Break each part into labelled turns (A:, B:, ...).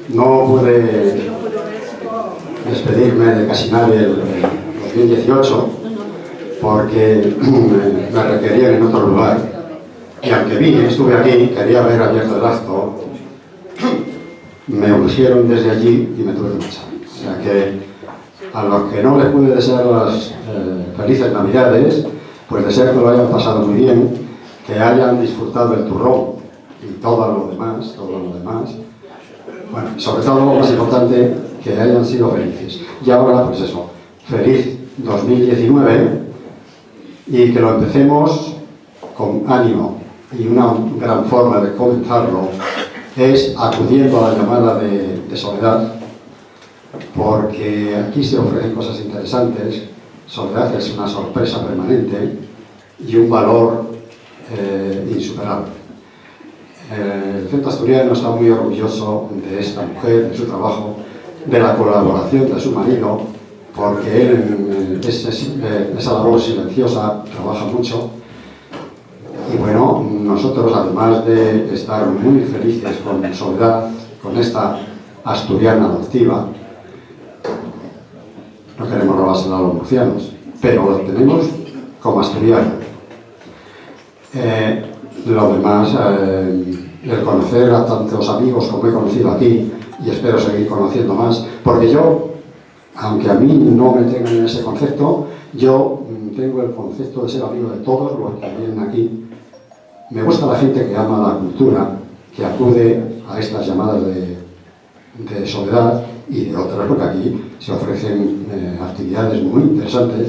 A: No pude despedirme de casi nadie el 2018 porque me requerían en otro lugar. Y aunque vine, estuve aquí, quería haber abierto el acto, me urgieron desde allí y me tuve que marchar. O sea que a los que no les pude desear las felices Navidades, pues deseo que lo hayan pasado muy bien, que hayan disfrutado el turrón y todo lo demás. Bueno, y sobre todo lo más importante, que hayan sido felices. Y ahora, pues eso, feliz 2019 y que lo empecemos con ánimo. Y una gran forma de comenzarlo es acudiendo a la llamada de Soledad, porque aquí se ofrecen cosas interesantes. Soledad es una sorpresa permanente y un valor insuperable. El Centro Asturiano está muy orgulloso de esta mujer, de su trabajo, de la colaboración de su marido, porque él en esa labor silenciosa trabaja mucho. Y bueno, nosotros, además de estar muy felices con Soledad, con esta asturiana adoptiva, no queremos robársela a los murcianos, pero lo tenemos como asturiano. Lo demás, el conocer a tantos amigos como he conocido aquí, y espero seguir conociendo más, porque yo, aunque a mí no me tengan en ese concepto, yo tengo el concepto de ser amigo de todos los que vienen aquí. Me gusta la gente que ama la cultura, que acude a estas llamadas de Soledad y de otras, porque aquí se ofrecen actividades muy interesantes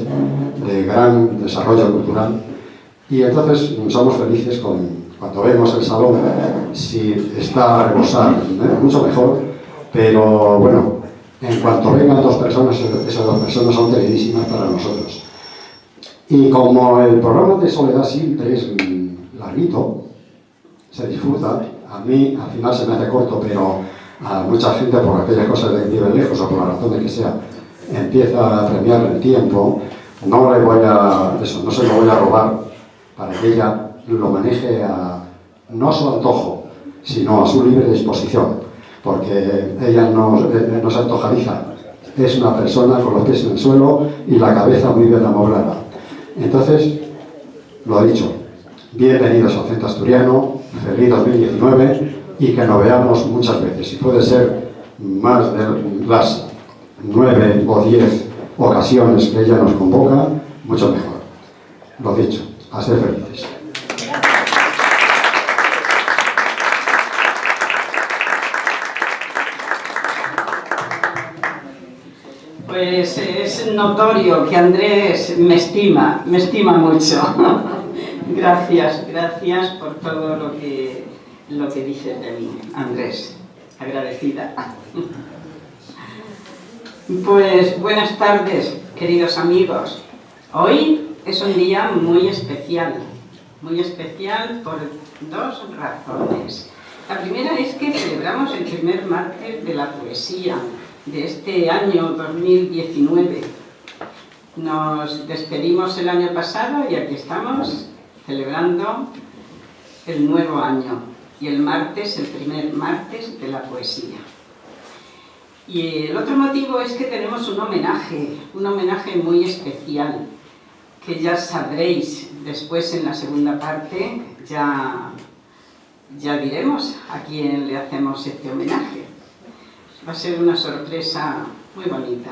A: de gran desarrollo cultural. Y entonces somos felices cuando vemos el salón, si está a rebosar, mucho mejor, pero bueno, en cuanto vengan dos personas, esas dos personas son queridísimas para nosotros. Y como el programa de Soledad siempre es larguito, se disfruta, a mí al final se me hace corto, pero a mucha gente, por aquellas cosas de que viven lejos o por la razón de que sea, empieza a premiar el tiempo, no se lo voy a robar para que ella lo maneje no a su antojo, sino a su libre disposición, porque ella no se antojadiza, es una persona con los pies en el suelo y la cabeza muy bien amoblada. Entonces, lo dicho, bienvenidos al Centro Asturiano, feliz 2019 y que nos veamos muchas veces. Si puede ser más de las 9 o 10 ocasiones que ella nos convoca, mucho mejor. Lo dicho, a ser felices.
B: Pues es notorio que Andrés me estima mucho. Gracias por todo lo que dices de mí, Andrés. Agradecida. Pues buenas tardes, queridos amigos. Hoy es un día muy especial por dos razones. La primera es que celebramos el primer martes de la poesía de este año 2019. Nos despedimos el año pasado y aquí estamos celebrando el nuevo año y el martes, el primer martes de la poesía. Y el otro motivo es que tenemos un homenaje muy especial, que ya sabréis después en la segunda parte, ya diremos a quién le hacemos este homenaje. Va a ser una sorpresa muy bonita.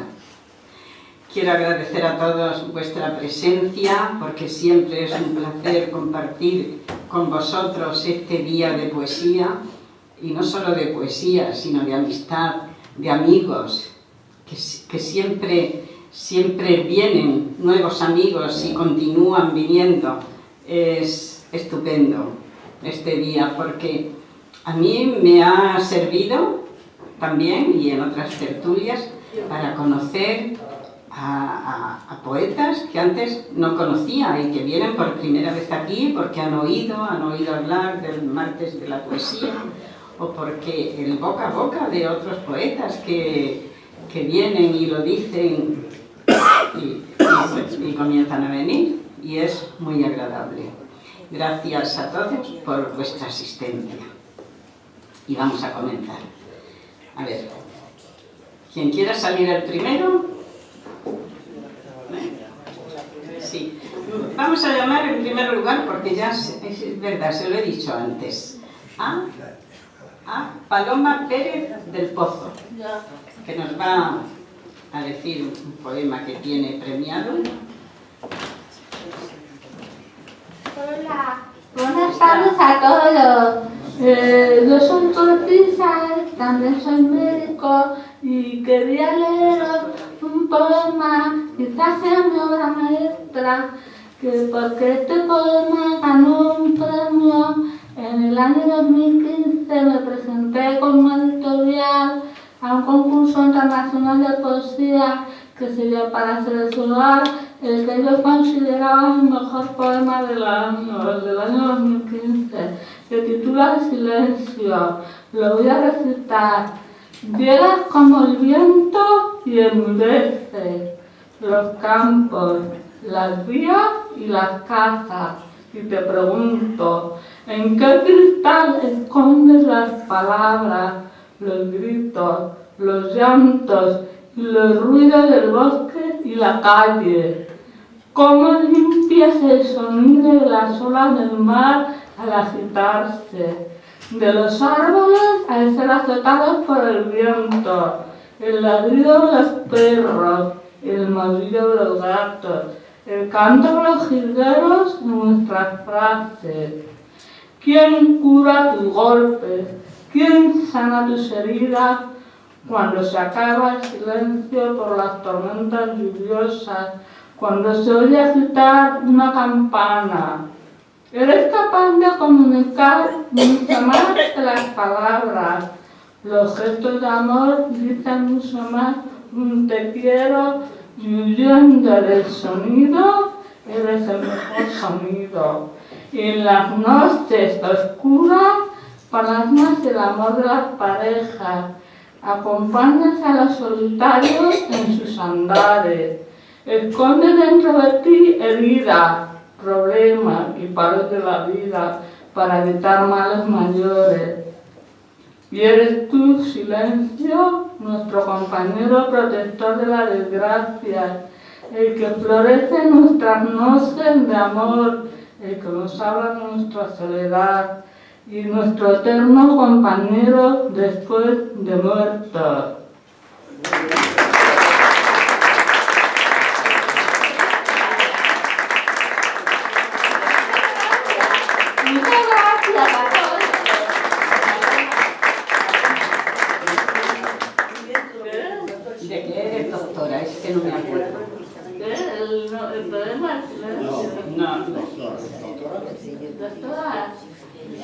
B: Quiero agradecer a todos vuestra presencia, porque siempre es un placer compartir con vosotros este día de poesía, y no solo de poesía, sino de amistad, de amigos, que siempre vienen nuevos amigos y continúan viniendo. Es estupendo este día, porque a mí me ha servido también, y en otras tertulias, para conocer a poetas que antes no conocía y que vienen por primera vez aquí porque han oído hablar del martes de la poesía, o porque el boca a boca de otros poetas que vienen y lo dicen y comienzan a venir, y es muy agradable. Gracias a todos por vuestra asistencia. Y vamos a comenzar. A ver, ¿quién quiera salir el primero? Sí. Vamos a llamar en primer lugar, porque ya es verdad, se lo he dicho antes, a Paloma Pérez del Pozo, que nos va a decir un poema que tiene premiado.
C: Hola, buenas tardes a todos. Yo soy poetisa, también soy médico y quería leeros un poema, quizás sea mi obra maestra, porque este poema ganó un premio en el año 2015. Me presenté con una editorial a un concurso internacional de poesía que sería para seleccionar el que ellos consideraban el mejor poema del año 2015, que titula Silencio. Lo voy a recitar. Llegas como el viento y enmudece los campos, las vías y las casas. Y te pregunto, ¿en qué cristal escondes las palabras, los gritos, los llantos y los ruidos del bosque y la calle? ¿Cómo limpias el sonido de las olas del mar al agitarse? De los árboles al ser azotados por el viento, el ladrido de los perros, el maullido de los gatos, el canto de los jilgueros y nuestras frases. ¿Quién cura tus golpes? ¿Quién sana tus heridas? Cuando se acaba el silencio por las tormentas lluviosas, cuando se oye agitar una campana, ¿eres capaz de comunicar mucho más que las palabras? Los gestos de amor dicen mucho más un te quiero, y huyendo del sonido, eres el mejor sonido. Y en las noches oscuras plasmas el amor de las parejas, acompañas a los solitarios en sus andares, esconde dentro de ti heridas, problemas y paros de la vida para evitar males mayores. Y eres tú, silencio, nuestro compañero protector de la desgracia, el que florece en nuestras noches de amor, el que nos habla de nuestra soledad y nuestro eterno compañero después de muertos. Muchas gracias a todos.
B: ¿De qué eres doctora? Es que no me acuerdo.
C: El problema del silencio.
B: No.
C: Doctora,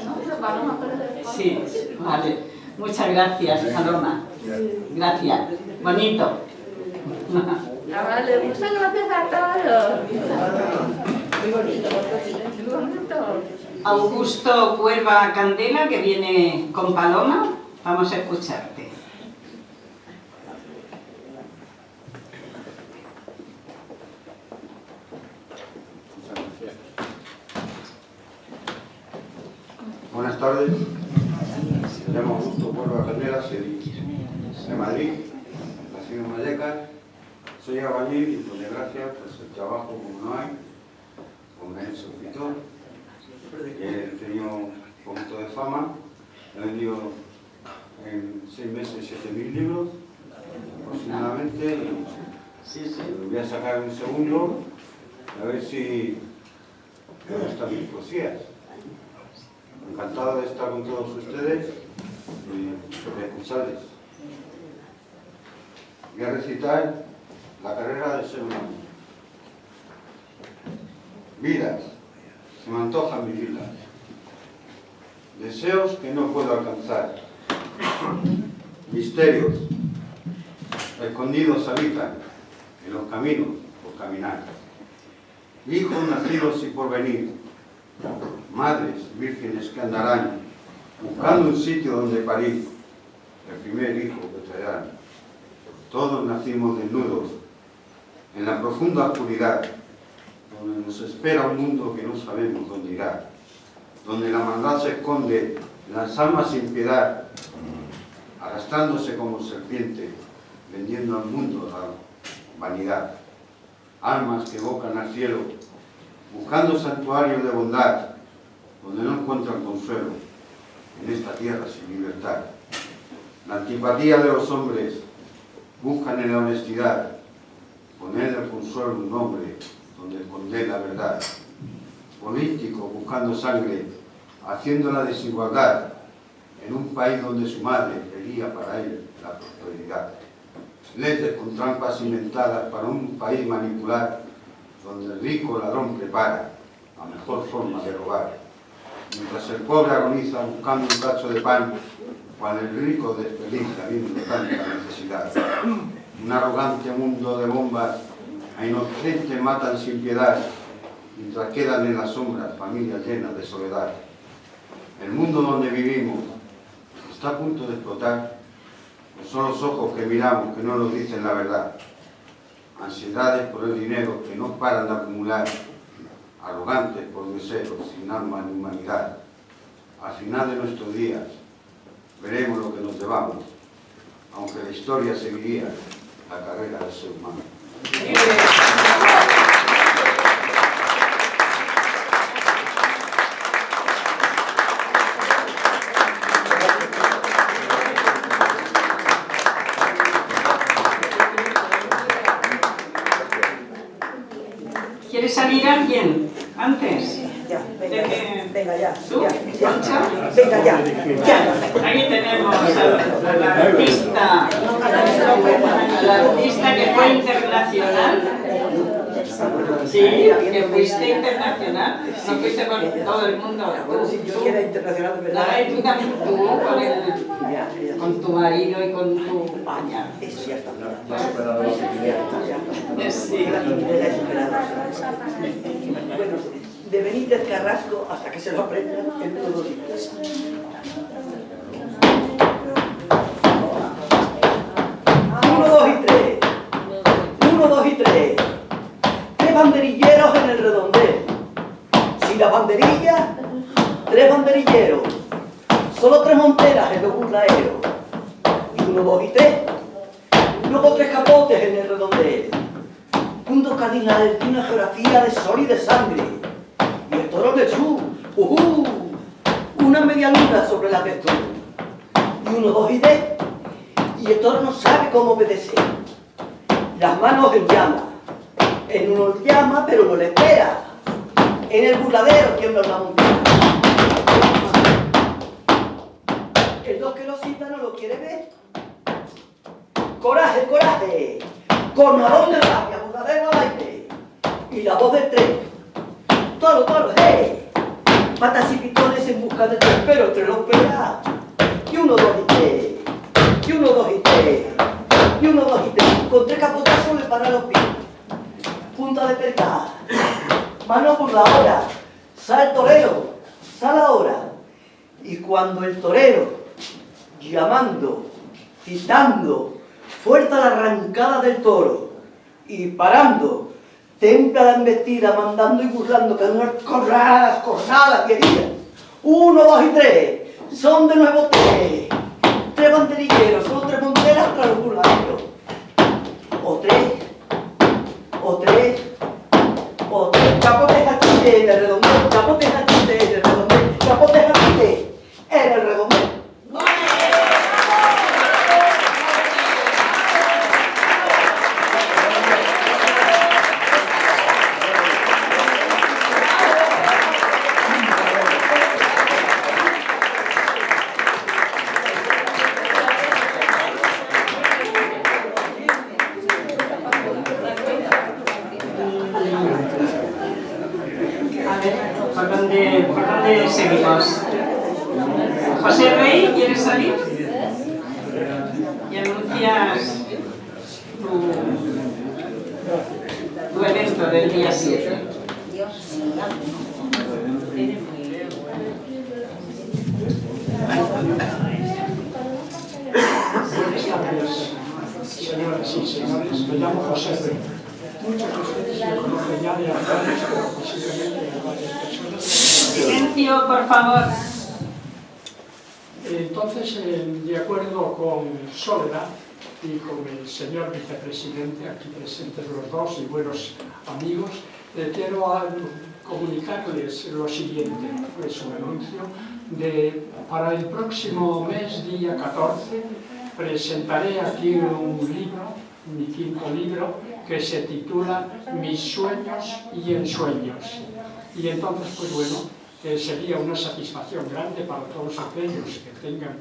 C: no, pero Paloma Pérez del Pozo.
B: Sí, vale. Muchas gracias, Paloma. Gracias. Bonito.
C: Ah, vale, muchas gracias a todos. Muy bonito. Muy bonito.
B: Augusto Cuerva Candela, que viene con Paloma. Vamos a escucharte.
D: Buenas tardes, me llamo Augusto Cuerva Candela, soy de Madrid, nacido en Vallecas, soy albañil y por desgracia pues el trabajo como no hay, pues me he hecho escritor, he tenido un poquito de fama, he vendido en 6 meses 7.000 libros aproximadamente y voy a sacar un segundo a ver si me gustan mis poesías. Encantado de estar con todos ustedes y de escucharles. Voy a recitar la carrera del ser humano. Vidas, se me antojan vivirlas. Deseos que no puedo alcanzar. Misterios, escondidos habitan en los caminos por caminar. Hijos nacidos y por venir. Madres vírgenes que andarán buscando un sitio donde parir el primer hijo que traerán. Todos nacimos desnudos en la profunda oscuridad donde nos espera un mundo que no sabemos dónde irá. donde la maldad se esconde en las almas sin piedad, arrastrándose como serpiente, vendiendo al mundo la vanidad. Almas que evocan al cielo, buscando santuarios de bondad, donde no encuentran consuelo en esta tierra sin libertad. La antipatía de los hombres buscan en la honestidad poner el consuelo en un hombre donde esconder la verdad. Políticos buscando sangre, haciendo la desigualdad en un país donde su madre quería para él la prosperidad. Leyes con trampas inventadas para un país manipular, donde el rico ladrón prepara la mejor forma de robar. Mientras el pobre agoniza buscando un cacho de pan, cuando el rico desperdicia viendo tanta necesidad. Un arrogante mundo de bombas, a inocentes matan sin piedad, mientras quedan en las sombras familias llenas de soledad. El mundo donde vivimos está a punto de explotar, no son los ojos que miramos que no nos dicen la verdad. Ansiedades por el dinero que no paran de acumular, arrogantes por deseos sin alma ni humanidad. Al final de nuestros días veremos lo que nos llevamos, aunque la historia seguiría la carrera del ser humano.
B: ¿Quiere salir alguien antes?
E: Ya, venga, venga ya.
B: ¿Tú?
E: Ya,
B: ¿Concha?
E: venga ya.
B: Aquí tenemos al artista, que fue internacional. Sí, que fuiste internacional. No fuiste con todo el mundo.
E: Bueno, si yo quiera internacional, de verdad.
B: Tú también, tú con tu marido y con tu... Vaya.
E: Eso ya está.
B: Sí.
E: Bueno, de Benítez Carrasco hasta que se lo aprendan en todos sitios. 1, 2 y 3. 1, 2 y 3. 3 banderilleros en el redondel. Si la banderilla, 3 banderilleros. Solo 3 monteras en los burlaeros. Y 1, 2 y 3. Luego 3 capotes en el redondel. Puntos cardinales de una geografía de sol y de sangre. Y el toro de Jesús. Una media luna sobre la textura. Y 1, 2 y 3. Y el toro no sabe cómo obedecer. Las manos en llamas. En uno llama, pero no le espera. En el burladero tiembla una montaña. El 2 que lo cita no lo quiere ver. Coraje, coraje. Cornalón de rabia, burladero al aire. Y la voz del 3. Toro, toro, hey. Patas y pitones en busca del 3, pero el 3 lo espera. Y 1, 2 y 3. Y 1, 2 y 3. Y 1, 2 y 3. Con 3 capotazos le para los pies. Punta de pescar. Mano por la hora. Sale el torero. Sale ahora. Y cuando el torero, llamando, citando, fuerza la arrancada del toro y parando, templa la embestida, mandando y burlando que unas cornadas querían. 1, 2 y 3. Son de nuevo 3. 3 banderilleros, solo 3 monteras tras los burladeros. O 3. O 3. O 3. Capotes aquí en el redondel. Capotes aquí en el redondel. Capotes aquí en el redondel.
B: ¿Por dónde seguimos? José Rey, ¿quieres salir? Y anuncias tu evento del día 7.
F: Señoras y señores, me llamo José Rey. Muchos de ustedes me conocen ya de hace años, pero posiblemente varias personas.
B: silencio, por favor.
F: Entonces, de acuerdo con Soledad y con el señor vicepresidente, aquí presentes los dos y buenos amigos, quiero comunicarles lo siguiente, es un anuncio, para el próximo mes, día 14, presentaré aquí un libro, mi quinto libro, que se titula Mis sueños y ensueños. Y entonces, pues bueno, sería una satisfacción grande para todos aquellos que tengan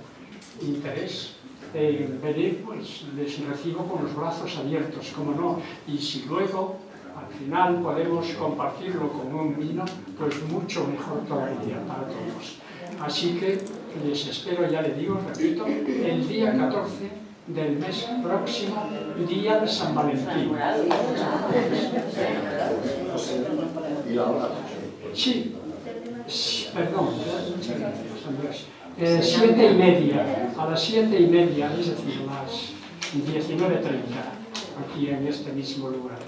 F: interés en venir, pues les recibo con los brazos abiertos, como no. Y si luego, al final, podemos compartirlo con un vino, pues mucho mejor todavía para todos. Así que les espero, ya les digo, repito, el día 14 del mes próximo, día de San Valentín. Sí, perdón, 7:30, a las 7:30, es decir, a las 19:30, aquí en este mismo lugar.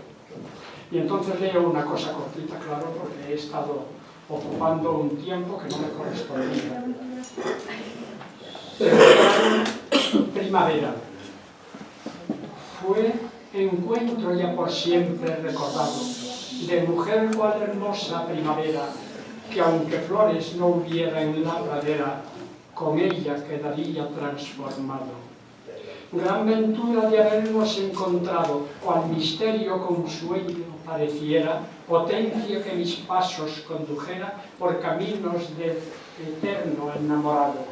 F: Y entonces leo una cosa cortita, claro, porque he estado ocupando un tiempo que no me correspondía. Primavera. Fue encuentro ya por siempre recordado, de mujer cual hermosa primavera, que aunque flores no hubiera en la pradera, con ella quedaría transformado. Gran ventura de habernos encontrado, cual misterio consuelo pareciera, potencia que mis pasos condujera por caminos de eterno enamorado.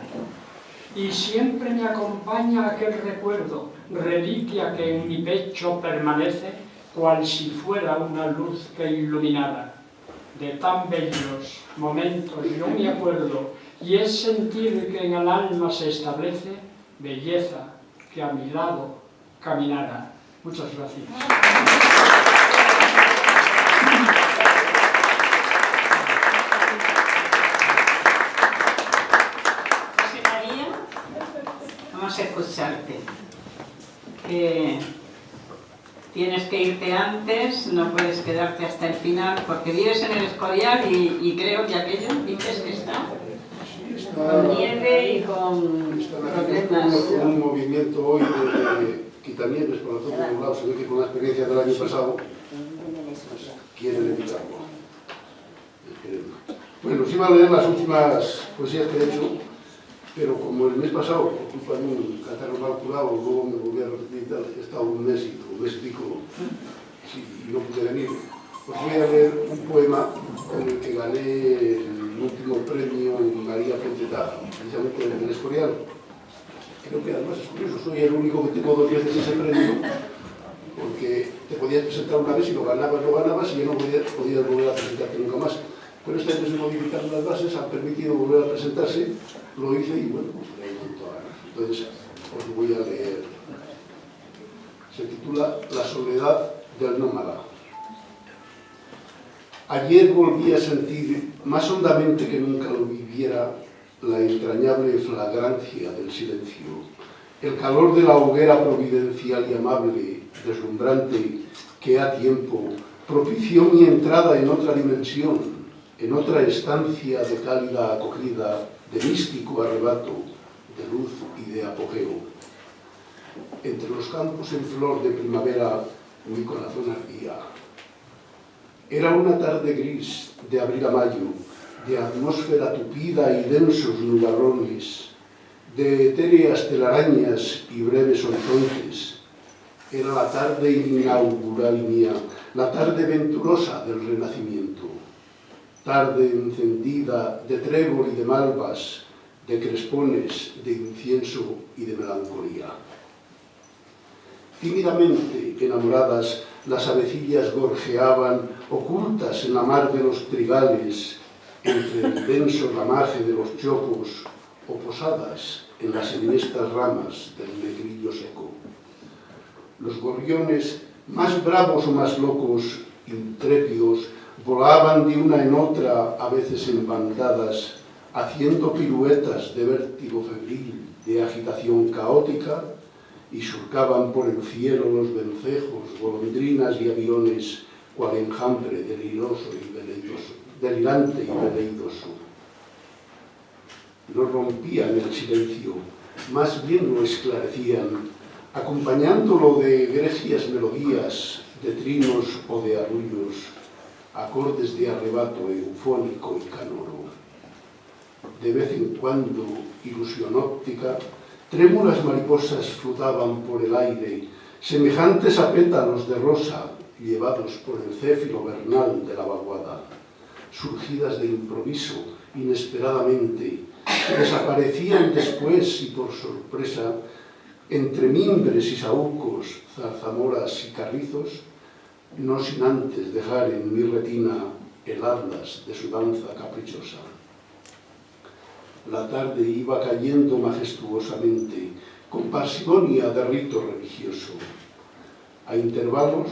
F: Y siempre me acompaña aquel recuerdo, reliquia que en mi pecho permanece, cual si fuera una luz que iluminara. De tan bellos momentos yo me acuerdo, y es sentir que en el alma se establece belleza que a mi lado caminara. Muchas gracias.
B: José María, vamos a escucharte. Tienes que irte antes, no puedes quedarte hasta el final, porque vives en el Escorial y creo que aquello dices que está con nieve y con problemas.
G: Con un movimiento hoy de quitanieves por todos los lados, se ve que con la experiencia del año pasado pues, quieren evitarlo. Bueno, os iba a leer las últimas poesías que he hecho, pero como el mes pasado, por culpa de un catarro mal curado, luego me volví a repetir, he estado un mes y pico y no pude venir, os voy a leer un poema con el que gané el último premio en María Fuenteta, precisamente en el Escorial. Creo que además es curioso, soy el único que tengo 2 veces ese premio, porque te podías presentar una vez y lo ganabas y ya no podías volver a presentarte nunca más. Pero este año se modificaron las bases, han permitido volver a presentarse, lo hice y bueno, pues le he vuelto a ganar. Entonces os voy a leer. Se titula La soledad del nómada. Ayer volví a sentir, más hondamente que nunca lo viviera, la entrañable flagrancia del silencio, el calor de la hoguera providencial y amable, deslumbrante, que a tiempo propició mi entrada en otra dimensión, en otra estancia de cálida acogida, de místico arrebato, de luz y de apogeo. Entre los campos en flor de primavera, mi corazón ardía. Era una tarde gris, de abril a mayo, de atmósfera tupida y densos nubarrones, de etéreas telarañas y breves horizontes. Era la tarde inaugural mía, la tarde venturosa del Renacimiento. Tarde encendida de trébol y de malvas, de crespones, de incienso y de melancolía. Tímidamente enamoradas, las avecillas gorjeaban, ocultas en la mar de los trigales, entre el denso ramaje de los chopos, o posadas en las enhiestas ramas del negrillo seco. Los gorriones, más bravos o más locos, intrépidos, volaban de una en otra, a veces en bandadas, haciendo piruetas de vértigo febril, de agitación caótica, y surcaban por el cielo los vencejos, golondrinas y aviones, cual enjambre delirante y veleidoso. No rompían el silencio, más bien lo esclarecían, acompañándolo de egregias melodías, de trinos o de arrullos, acordes de arrebato eufónico y canoro. De vez en cuando, ilusión óptica, trémulas mariposas flotaban por el aire, semejantes a pétalos de rosa, llevados por el céfiro vernal de la vaguada, surgidas de improviso, inesperadamente, que desaparecían después y por sorpresa, entre mimbres y saúcos, zarzamoras y carrizos, no sin antes dejar en mi retina el atlas de su danza caprichosa. La tarde iba cayendo majestuosamente, con parsimonia de rito religioso. A intervalos,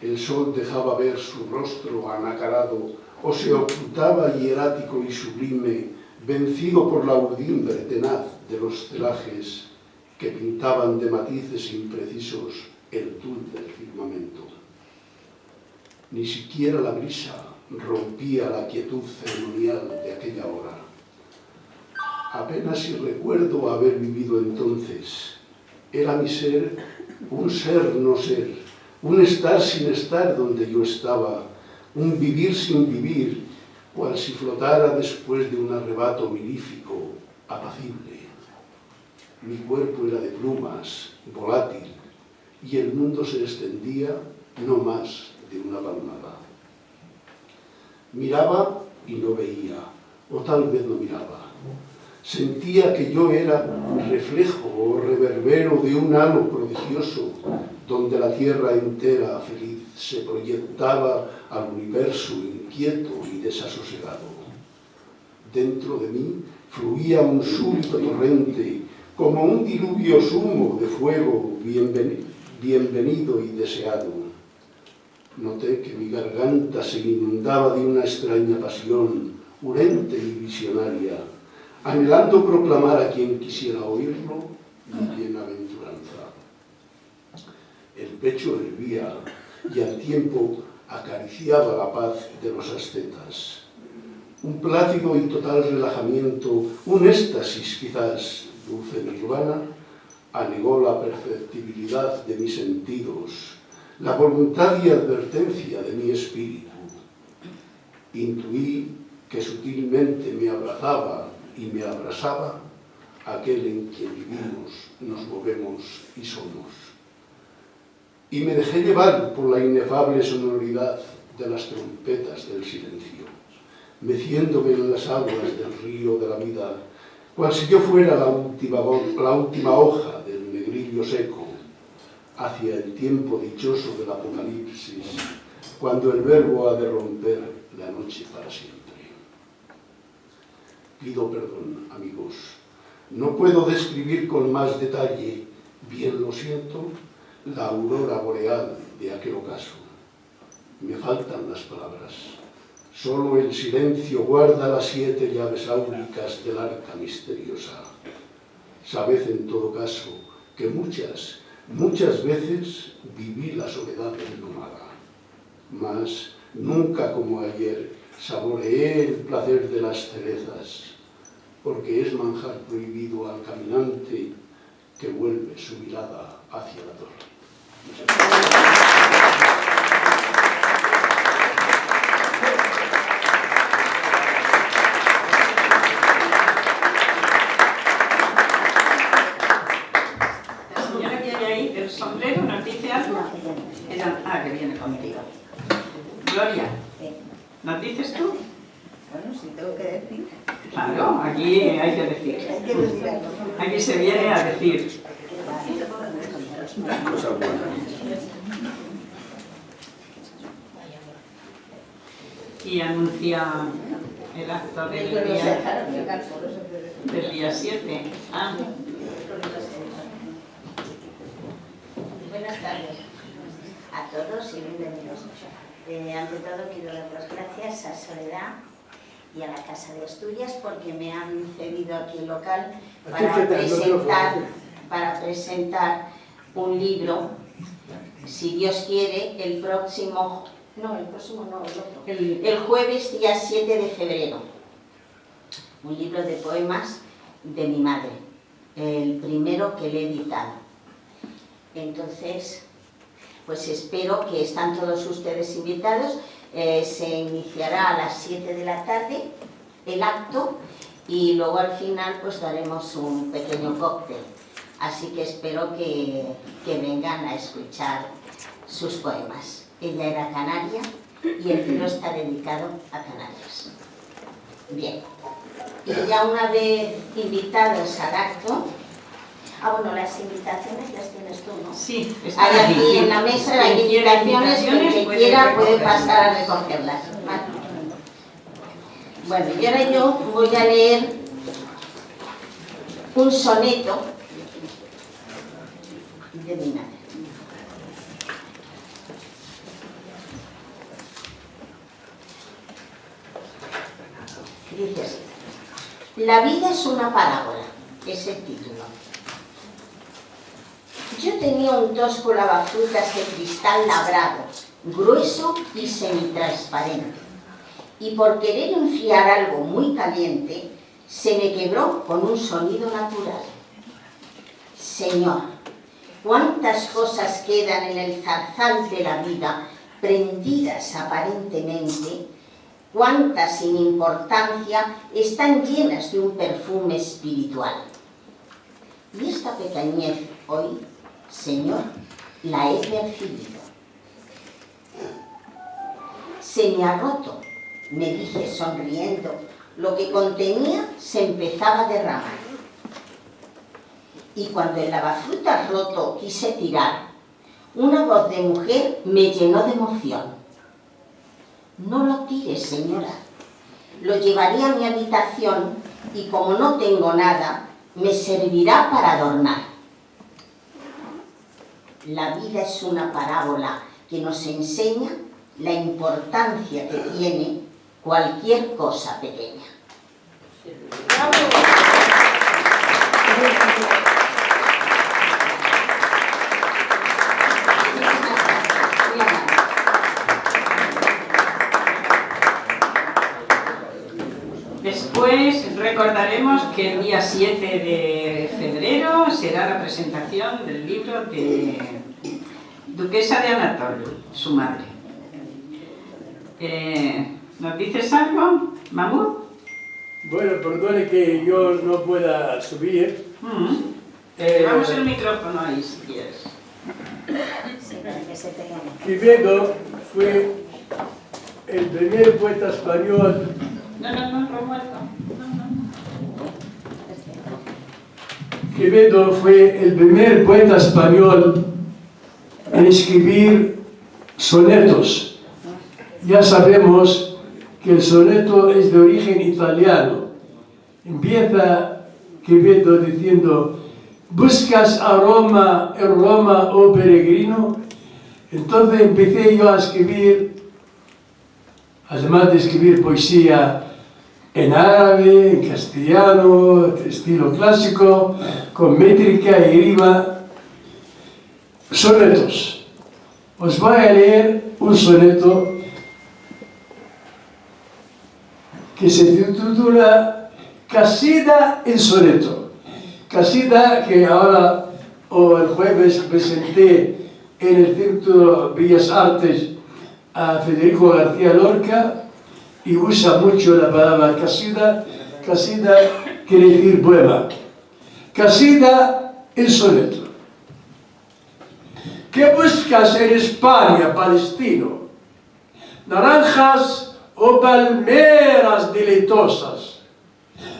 G: el sol dejaba ver su rostro anacarado o se ocultaba hierático y sublime, vencido por la urdimbre tenaz de los celajes que pintaban de matices imprecisos el tul del firmamento. Ni siquiera la brisa rompía la quietud ceremonial de aquella hora. Apenas si recuerdo haber vivido entonces. Era mi ser un ser no ser, un estar sin estar donde yo estaba, un vivir sin vivir, cual si flotara después de un arrebato mirífico, apacible. Mi cuerpo era de plumas, volátil, y el mundo se extendía no más de una palmada. Miraba y no veía, o tal vez no miraba. Sentía que yo era reflejo o reverbero de un halo prodigioso, donde la tierra entera feliz se proyectaba al universo inquieto y desasosegado. Dentro de mí fluía un súbito torrente, como un diluvio sumo de fuego bienvenido y deseado. Noté que mi garganta se inundaba de una extraña pasión, urente y visionaria, anhelando proclamar a quien quisiera oírlo mi bienaventuranza. El pecho hervía y al tiempo acariciaba la paz de los ascetas. Un plácido y total relajamiento, un éxtasis quizás, dulce nirvana, anegó la perceptibilidad de mis sentidos, la voluntad y advertencia de mi espíritu. Intuí que sutilmente me abrazaba y me abrasaba aquel en quien vivimos, nos movemos y somos. Y me dejé llevar por la inefable sonoridad de las trompetas del silencio, meciéndome en las aguas del río de la vida, cual si yo fuera la última hoja del negrillo seco, hacia el tiempo dichoso del apocalipsis, cuando el verbo ha de romper la noche para siempre. Pido perdón, amigos, no puedo describir con más detalle, bien lo siento, la aurora boreal de aquel ocaso. Me faltan las palabras. Solo el silencio guarda las 7 llaves áuricas del arca misteriosa. Sabed en todo caso que muchas veces viví la soledad indomada, mas nunca como ayer saboreé el placer de las cerezas, porque es manjar prohibido al caminante que vuelve su mirada hacia la torre.
B: La señora que hay ahí del sombrero nos dice algo. Que viene contigo. Gloria, ¿nos dices tú?
H: Bueno, si tengo que decir.
B: Claro, aquí hay que decir.
H: Hay que decir algo, ¿no?
B: Aquí se viene a decir. Y anuncia el acto del día 7.
H: Buenas tardes a todos y bienvenidos. Ante todo quiero dar las gracias a Soledad y a la Casa de Asturias porque me han cedido aquí el local para presentar un libro, si Dios quiere, el jueves día 7 de febrero. un libro de poemas de mi madre, el primero que le he editado. Entonces, pues espero que están todos ustedes invitados. Se iniciará a las 7 de la tarde el acto y luego al final pues daremos un pequeño cóctel. Así que espero que vengan a escuchar sus poemas. Ella era canaria y el libro está dedicado a Canarias. Bien, y ya una vez invitados al acto, bueno, las invitaciones las tienes tú, ¿no?
B: Sí,
H: hay aquí en la mesa hay invitaciones, quien quiera puede pasar a recogerlas. ¿Vale? Bueno, y ahora yo voy a leer un soneto de mi madre. Dice así: la vida es una parábola, es el título. Yo tenía un tosco lavafrutas de cristal labrado, grueso y semitransparente, y por querer enfriar algo muy caliente, se me quebró con un sonido natural. Señor, cuántas cosas quedan en el zarzal de la vida, prendidas aparentemente, cuántas sin importancia están llenas de un perfume espiritual. Y esta pequeñez hoy, Señor, la he percibido. Se me ha roto, me dije sonriendo, lo que contenía se empezaba a derramar. Y cuando el lavafrutas roto quise tirar, una voz de mujer me llenó de emoción. No lo tires, señora, lo llevaré a mi habitación y como no tengo nada, me servirá para adornar. La vida es una parábola que nos enseña la importancia que tiene cualquier cosa pequeña.
B: Después recordaremos que el día 7 de febrero será la presentación del libro de Duquesa de Anatolio, su madre. ¿Nos dices algo, Mahmoud?
I: Bueno, perdone que yo no pueda subir.
B: Llevamos el micrófono ahí, si quieres.
I: Quevedo fue el primer poeta español.
B: No, Romualdo.
I: Quevedo fue el primer poeta español en escribir sonetos. Ya sabemos que el soneto es de origen italiano. Empieza Quevedo diciendo: ¿buscas a Roma, en Roma, oh peregrino? Entonces empecé yo a escribir, además de escribir poesía en árabe, en castellano, de estilo clásico, con métrica y rima, sonetos. Os voy a leer un soneto que se titula Casida en soneto. Casida que ahora, o el jueves, presenté en el Centro Bellas Artes a Federico García Lorca, y usa mucho la palabra casida. Casida quiere decir poema. Casida en soneto. ¿Qué buscas en España, palestino? ¿Naranjas o palmeras deleitosas?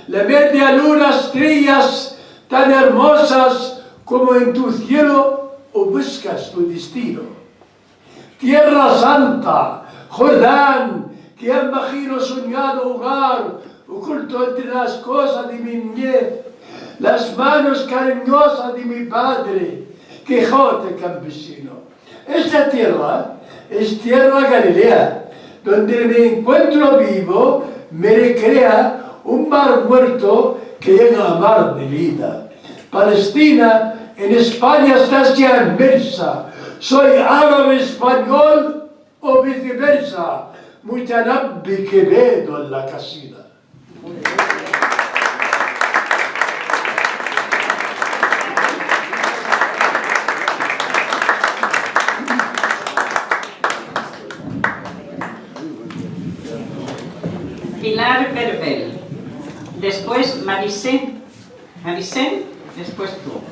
I: La media luna, estrellas tan hermosas como en tu cielo, o buscas tu destino. Tierra Santa, Jordán, que imagino soñado hogar, oculto entre las cosas de mi niñez, las manos cariñosas de mi padre, Quijote campesino. Esta tierra es tierra Galilea, donde me encuentro vivo, me recrea un mar muerto que llega a mar de vida. Palestina, en España estás ya inmersa. Soy árabe español o viceversa. Mutanabbi Quevedo en la casida.
B: Marisén, después tú.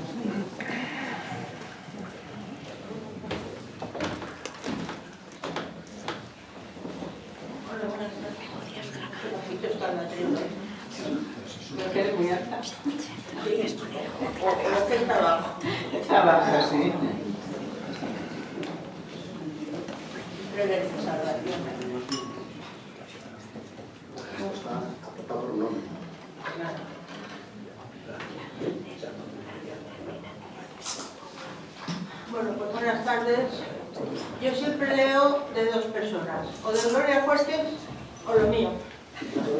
B: ¿No quieres muy alta?
E: O que está abajo.
B: Está abajo, sí.
G: Está por nombre.
E: Bueno, pues buenas tardes. Yo siempre leo de dos personas, o de Gloria Fuertes o lo mío.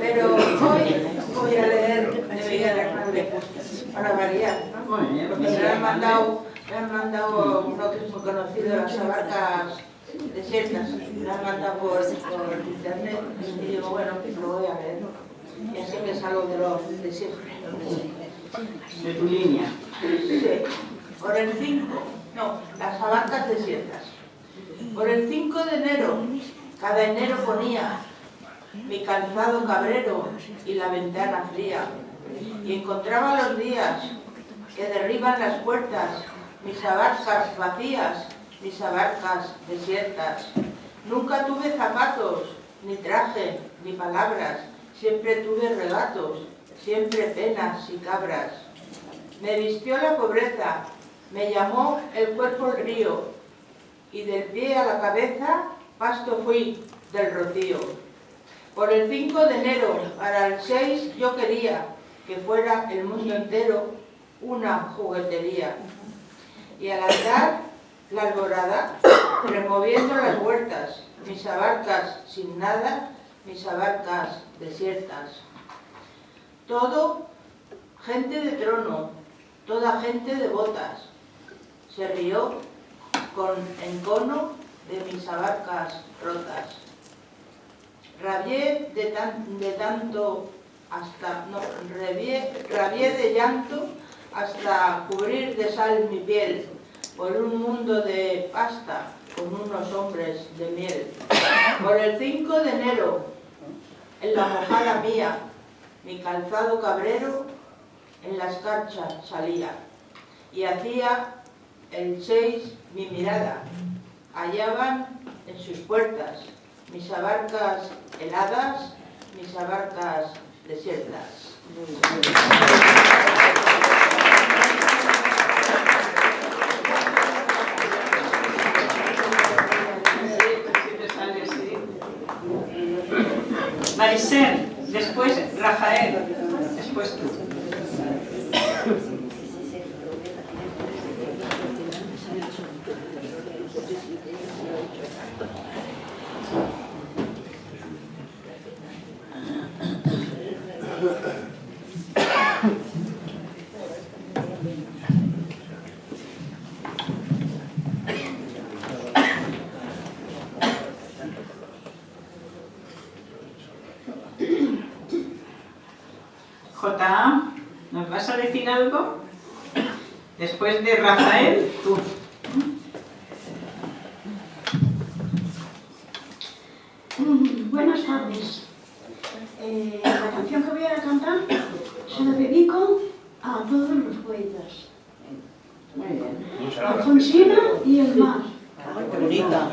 E: Pero hoy voy a leer de Miguel Hernández, para variar, ¿no? Porque me han mandado uno que es muy conocido, Las Abarcas Desiertas. Me han mandado por internet y digo, bueno, pues lo voy a leer. Y así me salgo de los de siempre.
B: De tu línea.
E: Sí. Por el 5, no, Las Abarcas Desiertas. Por el 5 de enero, cada enero ponía mi calzado cabrero y la ventana fría, y encontraba los días que derriban las puertas, mis abarcas vacías, mis abarcas desiertas. Nunca tuve zapatos, ni traje, ni palabras, siempre tuve regatos, siempre penas y cabras. Me vistió la pobreza, me llamó el cuerpo el río, y del pie a la cabeza pasto fui del rocío. Por el 5 de enero, para el 6, yo quería que fuera el mundo entero una juguetería. Y al andar la alborada, removiendo las huertas, mis abarcas sin nada, mis abarcas desiertas. Todo gente de trono, toda gente de botas, se rió con encono de mis abarcas rotas. Rabié rabié de llanto hasta cubrir de sal mi piel, por un mundo de pasta con unos hombres de miel. Por el 5 de enero, en la mojada mía, mi calzado cabrero en la escarcha salía, y hacía el 6 mi mirada, hallaban en sus puertas mis abarcas heladas, mis abarcas desiertas.
B: Marisén, después Rafael, después tú. J.A., ¿nos vas a decir algo? Después de Rafael, tú.
J: Buenas tardes. La canción que voy a cantar se la dedico a todos los poetas.
B: Muy bien.
J: Alfonsina y el mar.
E: Qué bonita.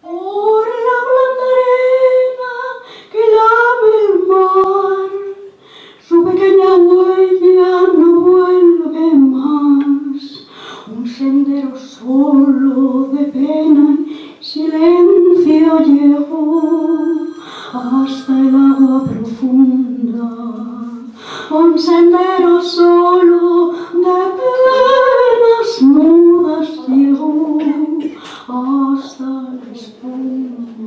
J: Por la blanda arena que lame el mar, su pequeña huella no vuelve más. Un sendero solo de pena y silencio llegó hasta el agua profunda. Un sendero solo de penas mudas llegó hasta la espuma.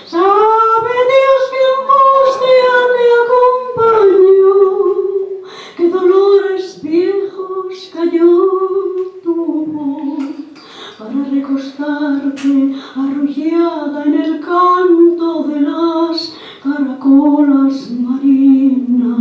J: Sabe Dios que angustia te acompañó, que dolores viejos cayó tu voz, para recostarte arrullada en el canto de las caracolas marinas.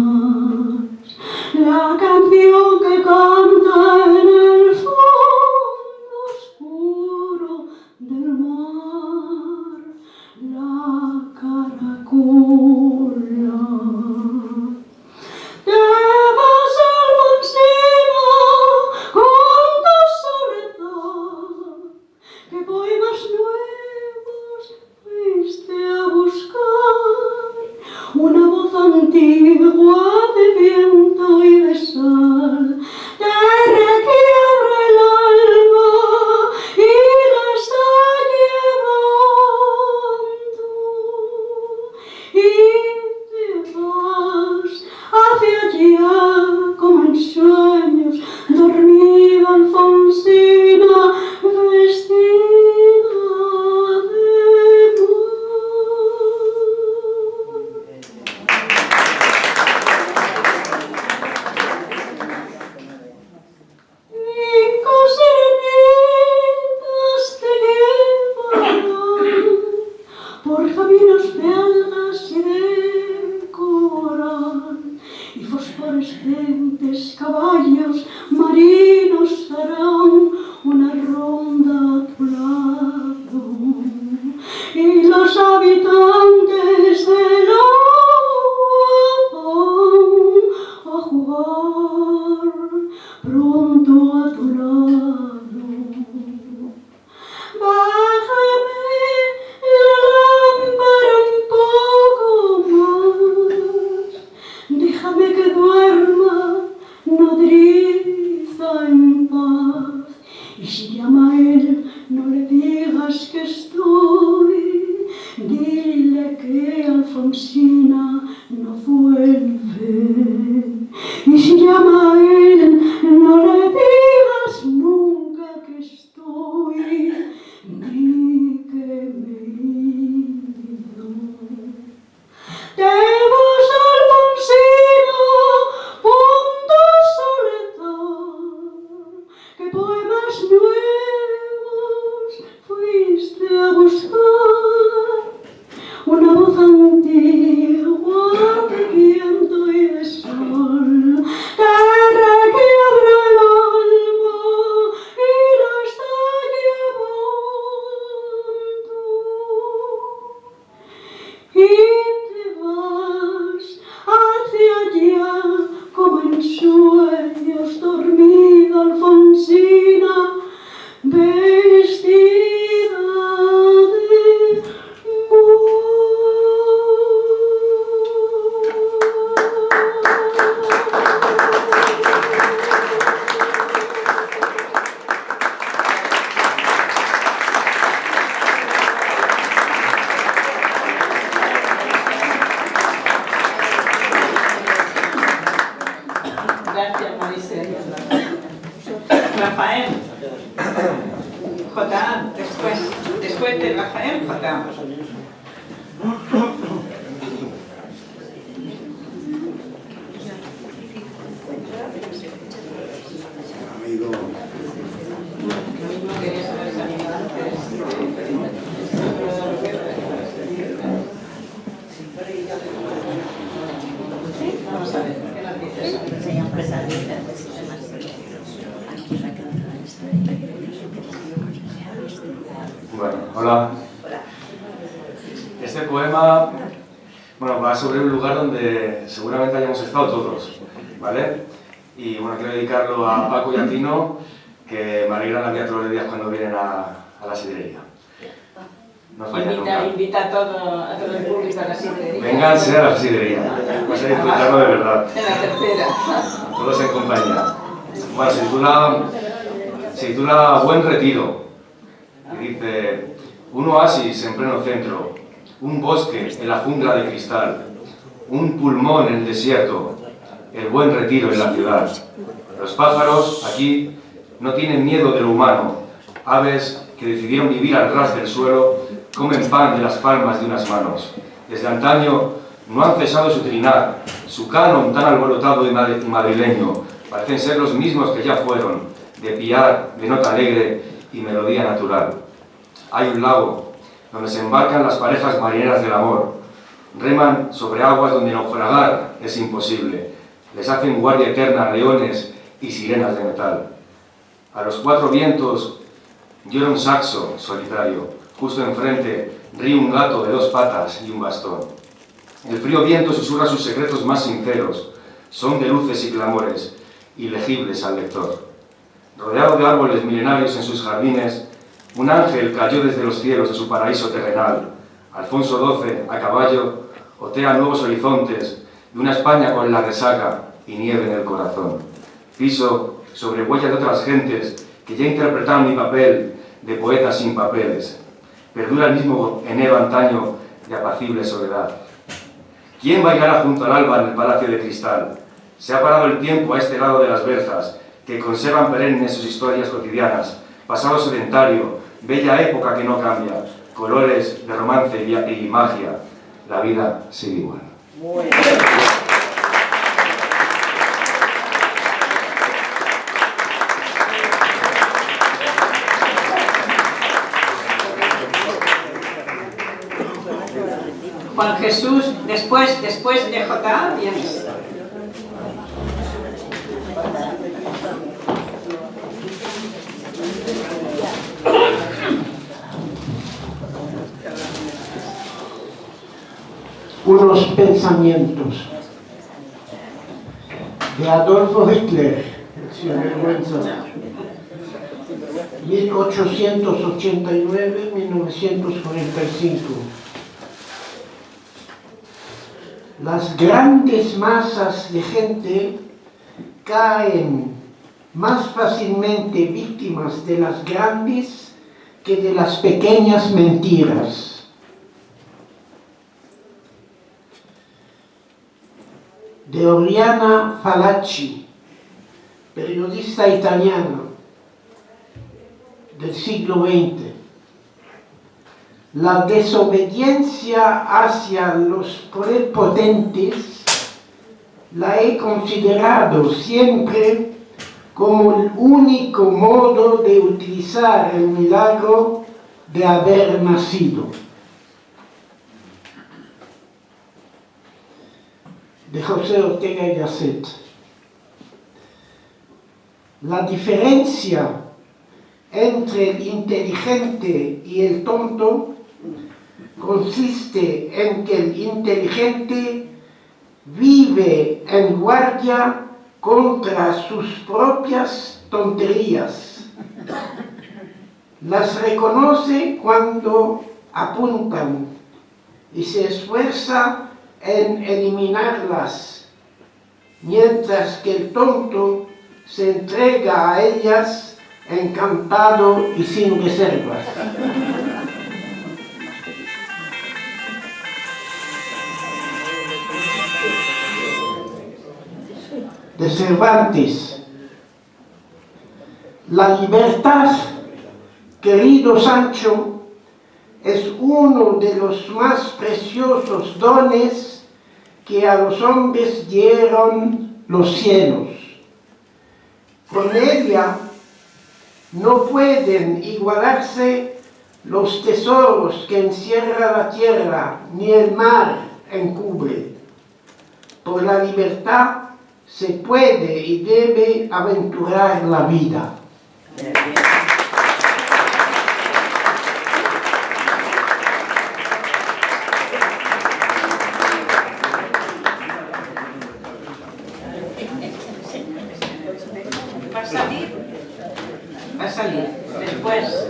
J: en sueños, dormida Alfonsina, vestida de Cinco serenitas te llevarán por caminos belgas y de coral, y fosforescentes caballos marinos harán una ronda a tu lado, y los habitantes del agua van a jugar pronto a tu lado. Bájame la lámpara un poco más, déjame que duerma nodriza en paz, y si llama a él no le digas que estoy, dile que Alfonsina no vuelve, y si llama a él no le digas nunca que estoy, di que me he ido. Te vas, Alfonsina, pon tu soledad, que poemas nuevos fuiste a buscar, una voz antigua de viento y de sol, terra que abra el alma y la está llevando, y te vas hacia allá como en sueños, dormida Alfonsina, vestida de
B: Gracias, Marisel. Rafael. J. Después de Rafael, J.
D: Amigo,
B: Lo mismo quería saber salido antes. Vamos a ver, ¿qué nos dices?
K: Bueno, hola. Este poema, bueno, va sobre un lugar donde seguramente hayamos estado todos, ¿vale? Y bueno, quiero dedicarlo a Paco y a Tino, que me alegran la vida todos los días cuando vienen a la sidrería. No falla nunca.
B: Invita a todo el público a la sidrería.
K: Vénganse a la sidrería, vais a disfrutarlo de verdad.
B: En la tercera.
K: Todos en compañía. Bueno, se titula Buen Retiro. Y dice: un oasis en pleno centro, un bosque en la jungla de cristal, un pulmón en el desierto, el Buen Retiro en la ciudad. Los pájaros aquí no tienen miedo de lo humano, aves que decidieron vivir al ras del suelo comen pan de las palmas de unas manos. Desde antaño no han cesado su trinar, su canon tan alborotado y madrileño, parecen ser los mismos que ya fueron, de piar, de nota alegre y melodía natural. Hay un lago donde se embarcan las parejas marineras del amor, reman sobre aguas donde naufragar es imposible, les hacen guardia eterna leones y sirenas de metal. A los cuatro vientos llora un saxo solitario, justo enfrente ríe un gato de dos patas y un bastón. El frío viento susurra sus secretos más sinceros, son de luces y clamores, ilegibles al lector. Rodeado de árboles milenarios en sus jardines, un ángel cayó desde los cielos de su paraíso terrenal. Alfonso XII, a caballo, otea nuevos horizontes de una España con la resaca y nieve en el corazón. Piso sobre huellas de otras gentes que ya interpretaron mi papel de poeta sin papeles. Perdura el mismo enero antaño de apacible soledad. ¿Quién bailará junto al alba en el palacio de cristal? Se ha parado el tiempo a este lado de las verjas, que conservan perennes sus historias cotidianas, pasado sedentario, bella época que no cambia, colores de romance y magia. La vida sigue igual.
B: Juan Jesús, después de J, vienes.
L: Unos pensamientos de Adolfo Hitler, el sinvergüenza, 1889-1945. Las grandes masas de gente caen más fácilmente víctimas de las grandes que de las pequeñas mentiras. De Oriana Fallaci, periodista italiana del siglo XX. La desobediencia hacia los prepotentes la he considerado siempre como el único modo de utilizar el milagro de haber nacido. De José Ortega y Gasset. La diferencia entre el inteligente y el tonto consiste en que el inteligente vive en guardia contra sus propias tonterías. Las reconoce cuando apuntan y se esfuerza en eliminarlas, mientras que el tonto se entrega a ellas encantado y sin reservas. De Cervantes. La libertad, querido Sancho, es uno de los más preciosos dones que a los hombres dieron los cielos. Con ella no pueden igualarse los tesoros que encierra la tierra, ni el mar encubre. Por la libertad se puede y debe aventurar la vida.
B: Va a salir. Después.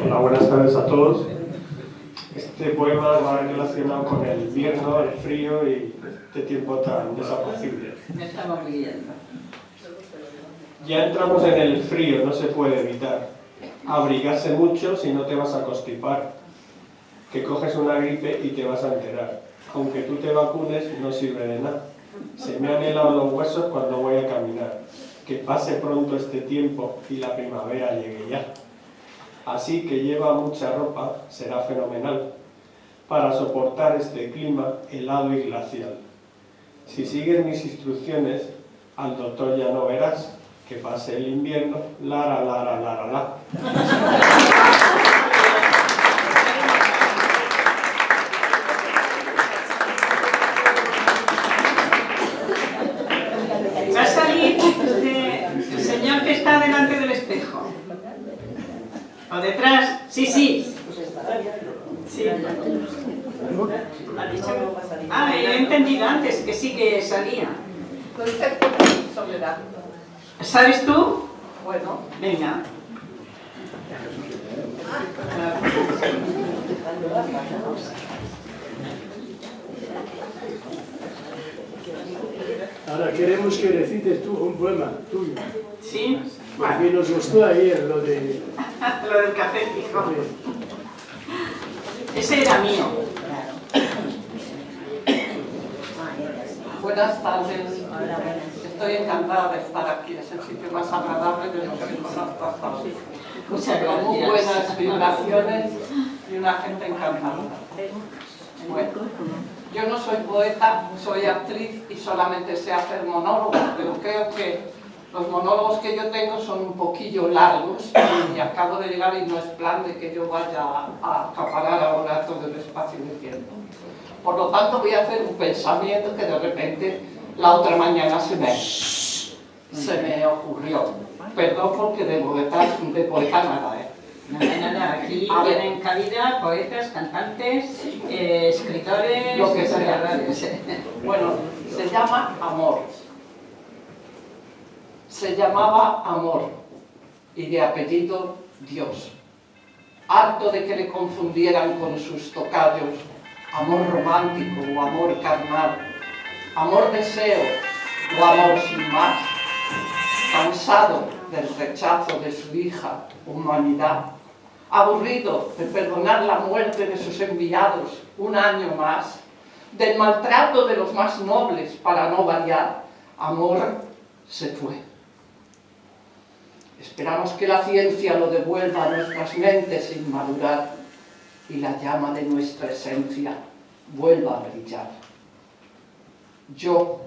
M: Hola, buenas tardes a todos. Este poema va relacionado con el invierno, el frío y este tiempo tan desapacible.
B: Me estamos riendo.
M: Ya entramos en el frío, no se puede evitar. Abrigarse mucho si no te vas a constipar. Que coges una gripe y te vas a enterar. Aunque tú te vacunes, no sirve de nada. Se me han helado los huesos cuando voy a caminar. Que pase pronto este tiempo y la primavera llegue ya. Así que lleva mucha ropa, será fenomenal, para soportar este clima helado y glacial. Si sigues mis instrucciones, al doctor ya no verás, que pase el invierno, lara, lara, lara, lara.
B: Va a salir el señor que está delante del espejo. ¿O detrás? Sí, sí. Sí. Ah, he entendido antes que sí que salía. ¿Sabes tú?
E: Bueno.
B: Venga.
I: Ahora queremos que recites tú un poema tuyo.
B: Sí.
I: Porque nos gustó ayer lo de...
B: Lo del café, hijo. Ese era mío.
N: Buenas tardes. Estoy encantada de estar aquí. Es el sitio más agradable de lo que conozco hasta hoy.
B: Muchas gracias.
N: Con muy buenas vibraciones y una gente encantada. Bueno, yo no soy poeta, soy actriz y solamente sé hacer monólogos, pero creo que los monólogos que yo tengo son un poquillo largos y acabo de llegar y no es plan de que yo vaya a acaparar ahora todo el espacio de tiempo. Por lo tanto voy a hacer un pensamiento que de repente la otra mañana se me ocurrió. Perdón porque de poeta nada,
B: Nada, aquí tienen cabida poetas, cantantes, escritores,
N: lo que sea.
B: historiadores.
N: Bueno, se llama Amor. Se llamaba Amor y de apellido Dios. Harto de que le confundieran con sus tocayos, amor romántico o amor carnal, amor deseo o amor sin más. Cansado del rechazo de su hija, humanidad, aburrido de perdonar la muerte de sus enviados un año más, del maltrato de los más nobles para no variar, Amor se fue. Esperamos que la ciencia lo devuelva a nuestras mentes sin madurar y la llama de nuestra esencia vuelva a brillar. Yo,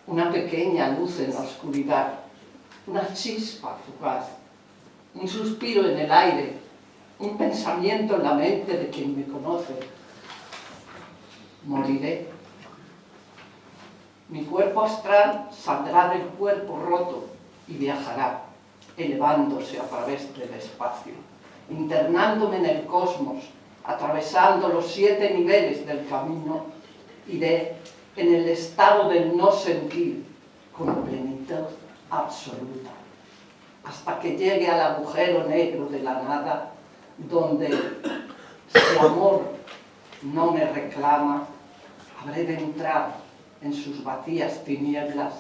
N: una pequeña luz en la oscuridad, una chispa fugaz, un suspiro en el aire, un pensamiento en la mente de quien me conoce. Moriré. Mi cuerpo astral saldrá del cuerpo roto y viajará, elevándose a través del espacio, internándome en el cosmos, atravesando los 7 niveles del camino, iré en el estado del no sentir con plenitud absoluta, hasta que llegue al agujero negro de la nada, donde si amor no me reclama, habré de entrar en sus vacías tinieblas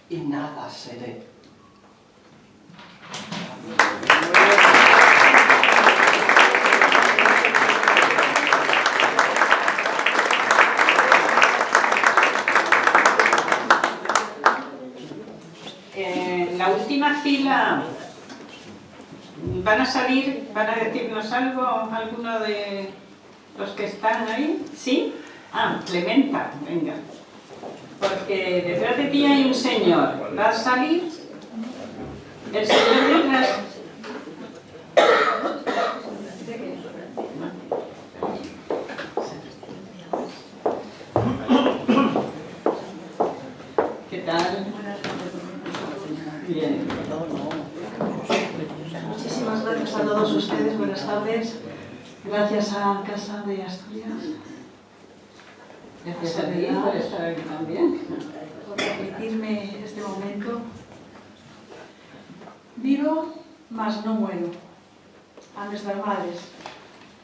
N: y nada seré.
B: En la última fila van a salir, van a decirnos algo, alguno de los que están ahí, ¿sí? Ah, Clementa, venga. Porque detrás de ti hay un señor. ¿Va a salir? El señor detrás. ¿Qué tal? Bien.
O: Muchísimas gracias a todos ustedes. Buenas tardes. Gracias a Casa de Asturias.
B: Gracias a ti por estar aquí también.
O: Por permitirme este momento. Vivo, mas no muero. A nuestras madres.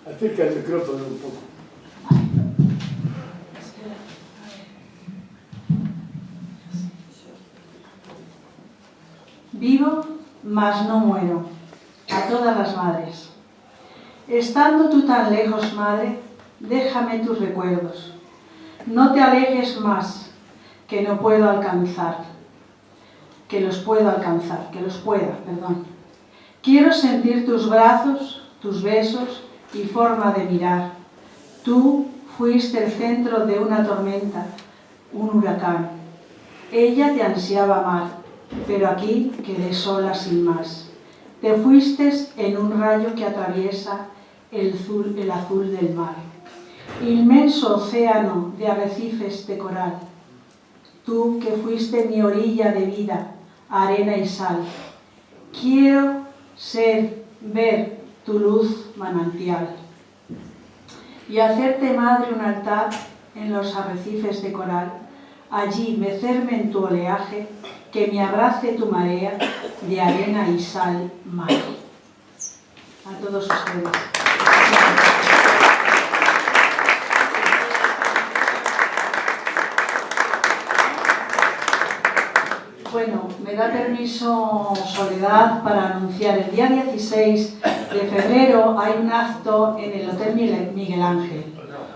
I: Acerca el micrófono un poco.
O: Espera, a ver. Vivo, mas no muero. A todas las madres. Estando tú tan lejos, madre, déjame tus recuerdos. No te alejes más, que no puedo alcanzar. Que los pueda, perdón. Quiero sentir tus brazos, tus besos y forma de mirar. Tú fuiste el centro de una tormenta, un huracán. Ella te ansiaba amar, pero aquí quedé sola sin más. Te fuiste en un rayo que atraviesa el azul del mar. Inmenso océano de arrecifes de coral. Tú que fuiste mi orilla de vida, arena y sal. Quiero ver tu luz manantial y hacerte, madre, un altar en los arrecifes de coral. Allí mecerme en tu oleaje, que me abrace tu marea de arena y sal mar. A todos ustedes. Bueno, me da permiso Soledad para anunciar el día 16 de febrero hay un acto en el Hotel Miguel Ángel.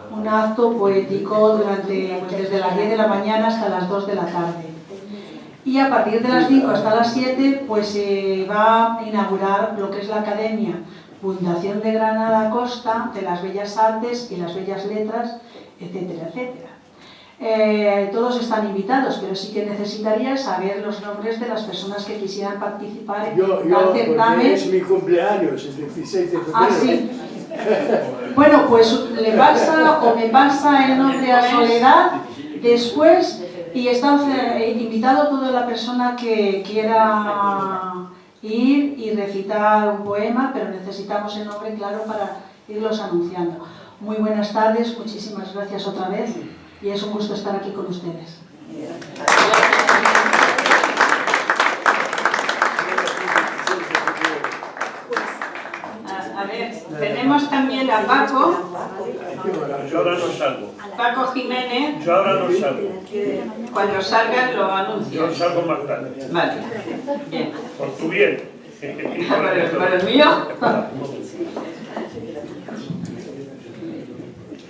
O: Un un acto poético durante, pues, desde las 10 de la mañana hasta las 2 de la tarde. Y a partir de las 5 hasta las 7 pues se va a inaugurar lo que es la Academia Fundación de Granada Costa de las Bellas Artes y las Bellas Letras, etcétera, etcétera. Todos están invitados, pero sí que necesitaría saber los nombres de las personas que quisieran participar en el certamen.
I: Es mi cumpleaños, el 16 de febrero.
O: Ah, sí. Bueno, pues le pasa o me pasa el nombre a Soledad después, y está invitado toda la persona que quiera ir y recitar un poema, pero necesitamos el nombre claro para irlos anunciando. Muy buenas tardes, muchísimas gracias otra vez y es un gusto estar aquí con ustedes.
B: A ver, tenemos también a Paco.
I: Yo ahora no salgo.
B: Paco Jiménez.
I: Yo ahora no salgo.
B: Cuando salgan lo anuncio.
I: Yo salgo más tarde.
B: Vale. Bien.
I: Por tu bien.
B: ¿Para el mío?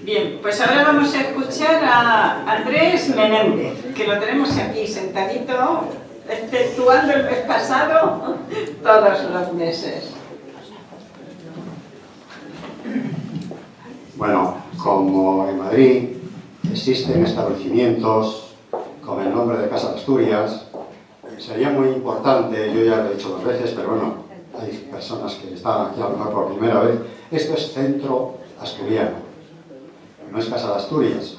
B: Bien, pues ahora vamos a escuchar a Andrés Menéndez, que lo tenemos aquí sentadito, exceptuando el mes pasado, todos los meses.
A: Bueno, como en Madrid existen establecimientos con el nombre de Casa de Asturias, sería muy importante, yo ya lo he dicho 2 veces, pero bueno, hay personas que están aquí a lo mejor por primera vez, esto es Centro Asturiano, no es Casa de Asturias.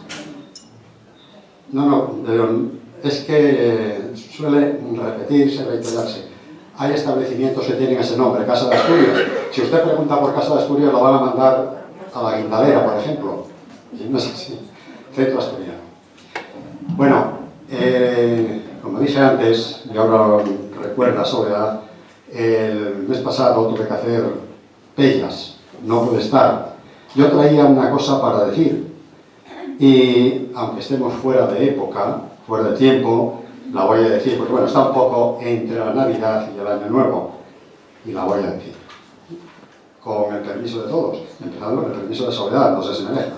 A: No, pero es que suele repetirse, reiterarse. Hay establecimientos que tienen ese nombre, Casa de Asturias. Si usted pregunta por Casa de Asturias, lo van a mandar a la Guindalera, por ejemplo. Y no es así. Centro Asturiano. Bueno, como dije antes, y ahora recuerda Soledad, el mes pasado tuve que hacer pellas, no pude estar. Yo traía una cosa para decir, y aunque estemos fuera de época, fuera de tiempo, la voy a decir, porque bueno, está un poco entre la Navidad y el Año Nuevo, y la voy a decir. Con el permiso de todos, empezando con el permiso de Soledad, no sé si me deja.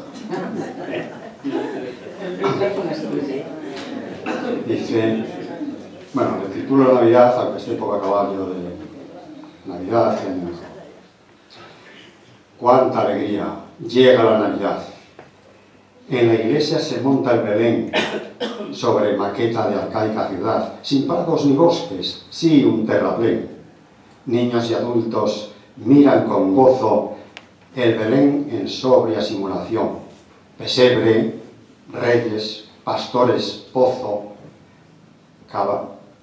A: Dice, bueno, el título de Navidad, aunque esté un poco a caballo de Navidad, cuánta alegría, llega la Navidad. En la iglesia se monta el Belén sobre maqueta de arcaica ciudad, sin prados ni bosques, sí un terraplén. Niños y adultos miran con gozo el Belén en sobria simulación. Pesebre, reyes, pastores, pozo,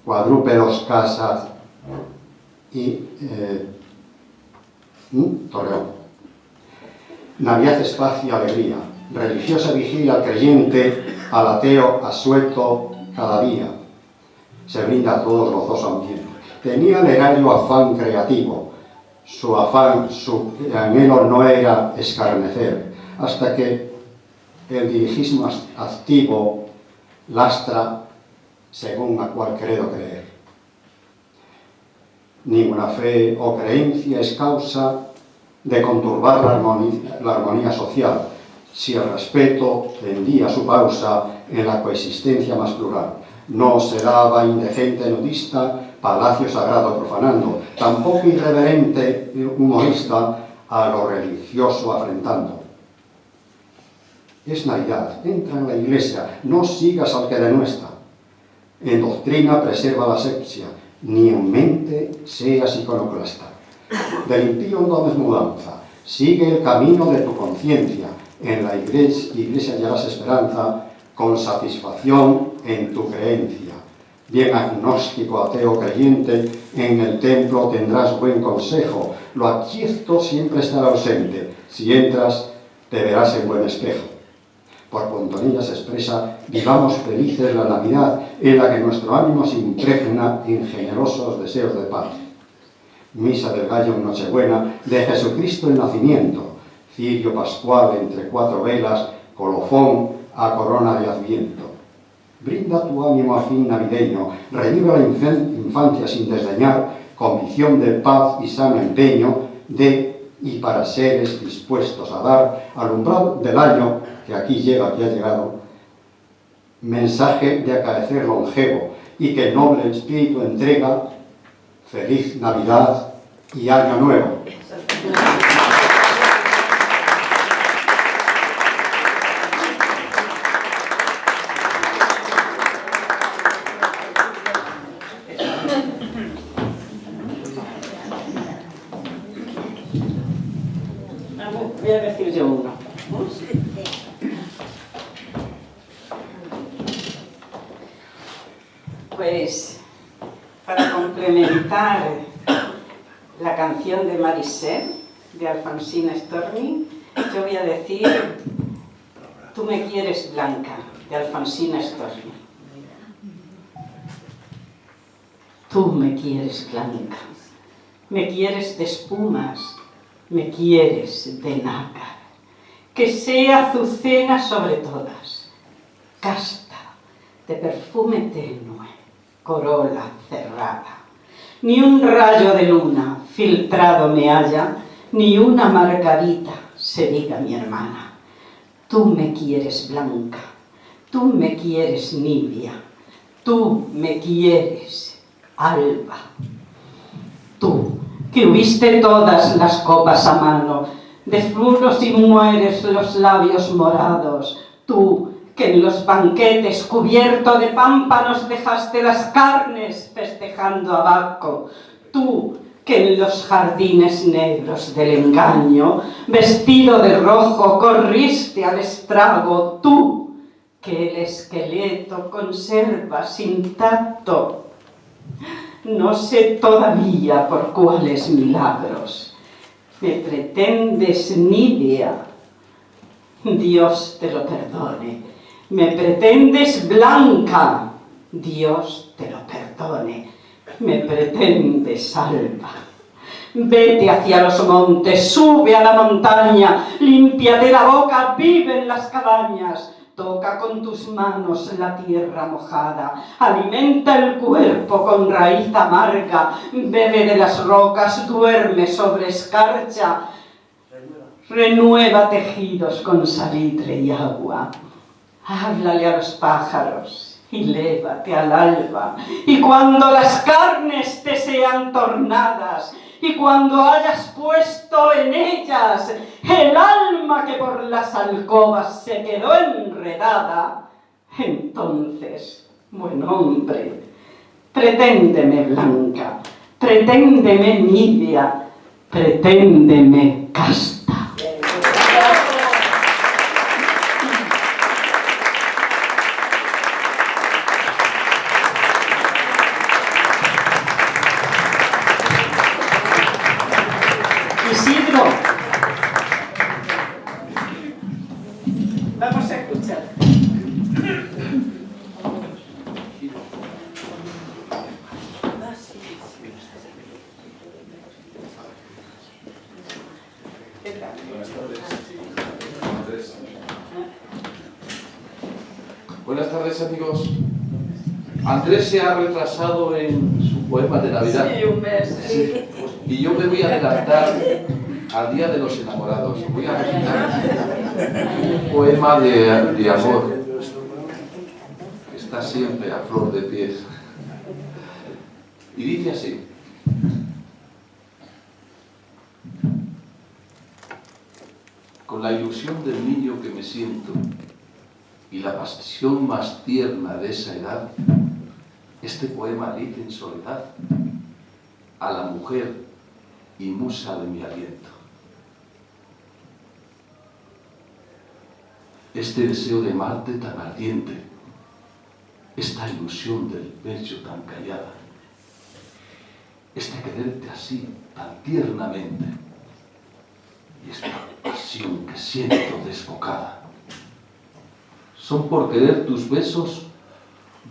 A: cuadrúpedos, casas y torreón. Navidad es paz y alegría, religiosa vigilia al creyente, al ateo asueto cada día. Se brinda a todos gozoso ambiente. Tenía el erario afán creativo, su afán, su anhelo no era escarnecer, hasta que el dirigismo activo lastra según a cual credo creer. Ninguna fe o creencia es causa de conturbar la armonía social, si el respeto tendía su pausa en la coexistencia más plural. No se daba indecente nudista, palacio sagrado profanando, tampoco irreverente humorista a lo religioso afrentando. Es Navidad, entra en la iglesia, no sigas al que denuestra. En doctrina preserva la asepsia, ni en mente seas iconoclasta. Del impío no des mudanza, sigue el camino de tu conciencia, en la iglesia hallarás esperanza, con satisfacción en tu creencia. Bien agnóstico, ateo, creyente, en el templo tendrás buen consejo, lo adquiesto siempre estará ausente, si entras te verás en buen espejo. Por Pontonilla se expresa, vivamos felices la Navidad, en la que nuestro ánimo se impregna en generosos deseos de paz. Misa del gallo en Nochebuena, de Jesucristo el nacimiento, cirio pascual entre 4 velas, colofón a corona de Adviento. Brinda tu ánimo a fin navideño, reviva la infancia sin desdeñar, con visión de paz y sano empeño, de y para seres dispuestos a dar, alumbrado del año que aquí llega, que ha llegado, mensaje de acaecer longevo y que el noble espíritu entrega feliz Navidad y Año Nuevo.
B: Voy a decir yo uno. Pues, para complementar la canción de Marisel, de Alfonsina Storni, yo voy a decir Tú me quieres blanca, de Alfonsina Storni. Tú me quieres blanca, me quieres de espumas, me quieres de nácar, que sea azucena sobre todas, casta, de perfume tenue, corola cerrada. Ni un rayo de luna filtrado me haya, ni una margarita se diga mi hermana. Tú me quieres blanca, tú me quieres nibia, tú me quieres alba. Tú, que hubiste todas las copas a mano, de frutos y mueres los labios morados, tú, que en los banquetes cubierto de pámpanos dejaste las carnes festejando a Baco, tú, que en los jardines negros del engaño, vestido de rojo, corriste al estrago, tú, que el esqueleto conservas intacto. No sé todavía por cuáles milagros me pretendes nibia, Dios te lo perdone. Me pretendes blanca, Dios te lo perdone. Me pretendes alba. Vete hacia los montes, sube a la montaña, límpiate la boca, vive en las cabañas. Toca con tus manos la tierra mojada, alimenta el cuerpo con raíz amarga, bebe de las rocas, duerme sobre escarcha, renueva tejidos con salitre y agua. Háblale a los pájaros y lévate al alba, y cuando las carnes te sean tornadas, y cuando hayas puesto en ellas el alma que por las alcobas se quedó enredada, entonces, buen hombre, preténdeme blanca, preténdeme nibia, preténdeme casta. Isidro, vamos a escuchar.
P: Buenas tardes, amigos. Andrés se ha retrasado en su poema de Navidad.
B: Sí, un mes.
P: Sí. Y yo me voy a adelantar al Día de los Enamorados. Voy a recitar un poema de amor que está siempre a flor de piel. Y dice así. Con la ilusión del niño que me siento y la pasión más tierna de esa edad, este poema dice en soledad a la mujer y musa de mi aliento. Este deseo de amarte tan ardiente, esta ilusión del pecho tan callada, este quererte así tan tiernamente y esta pasión que siento desbocada, son por querer tus besos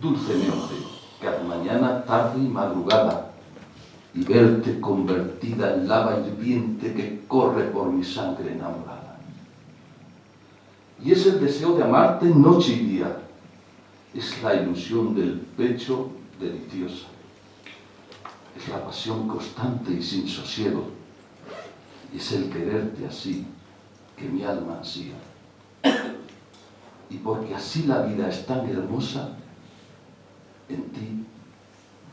P: dulcemente, cada mañana, tarde y madrugada, y verte convertida en lava hirviente que corre por mi sangre enamorada. Y es el deseo de amarte noche y día, es la ilusión del pecho deliciosa, es la pasión constante y sin sosiego, y es el quererte así que mi alma ansía. y porque así la vida es tan hermosa, en ti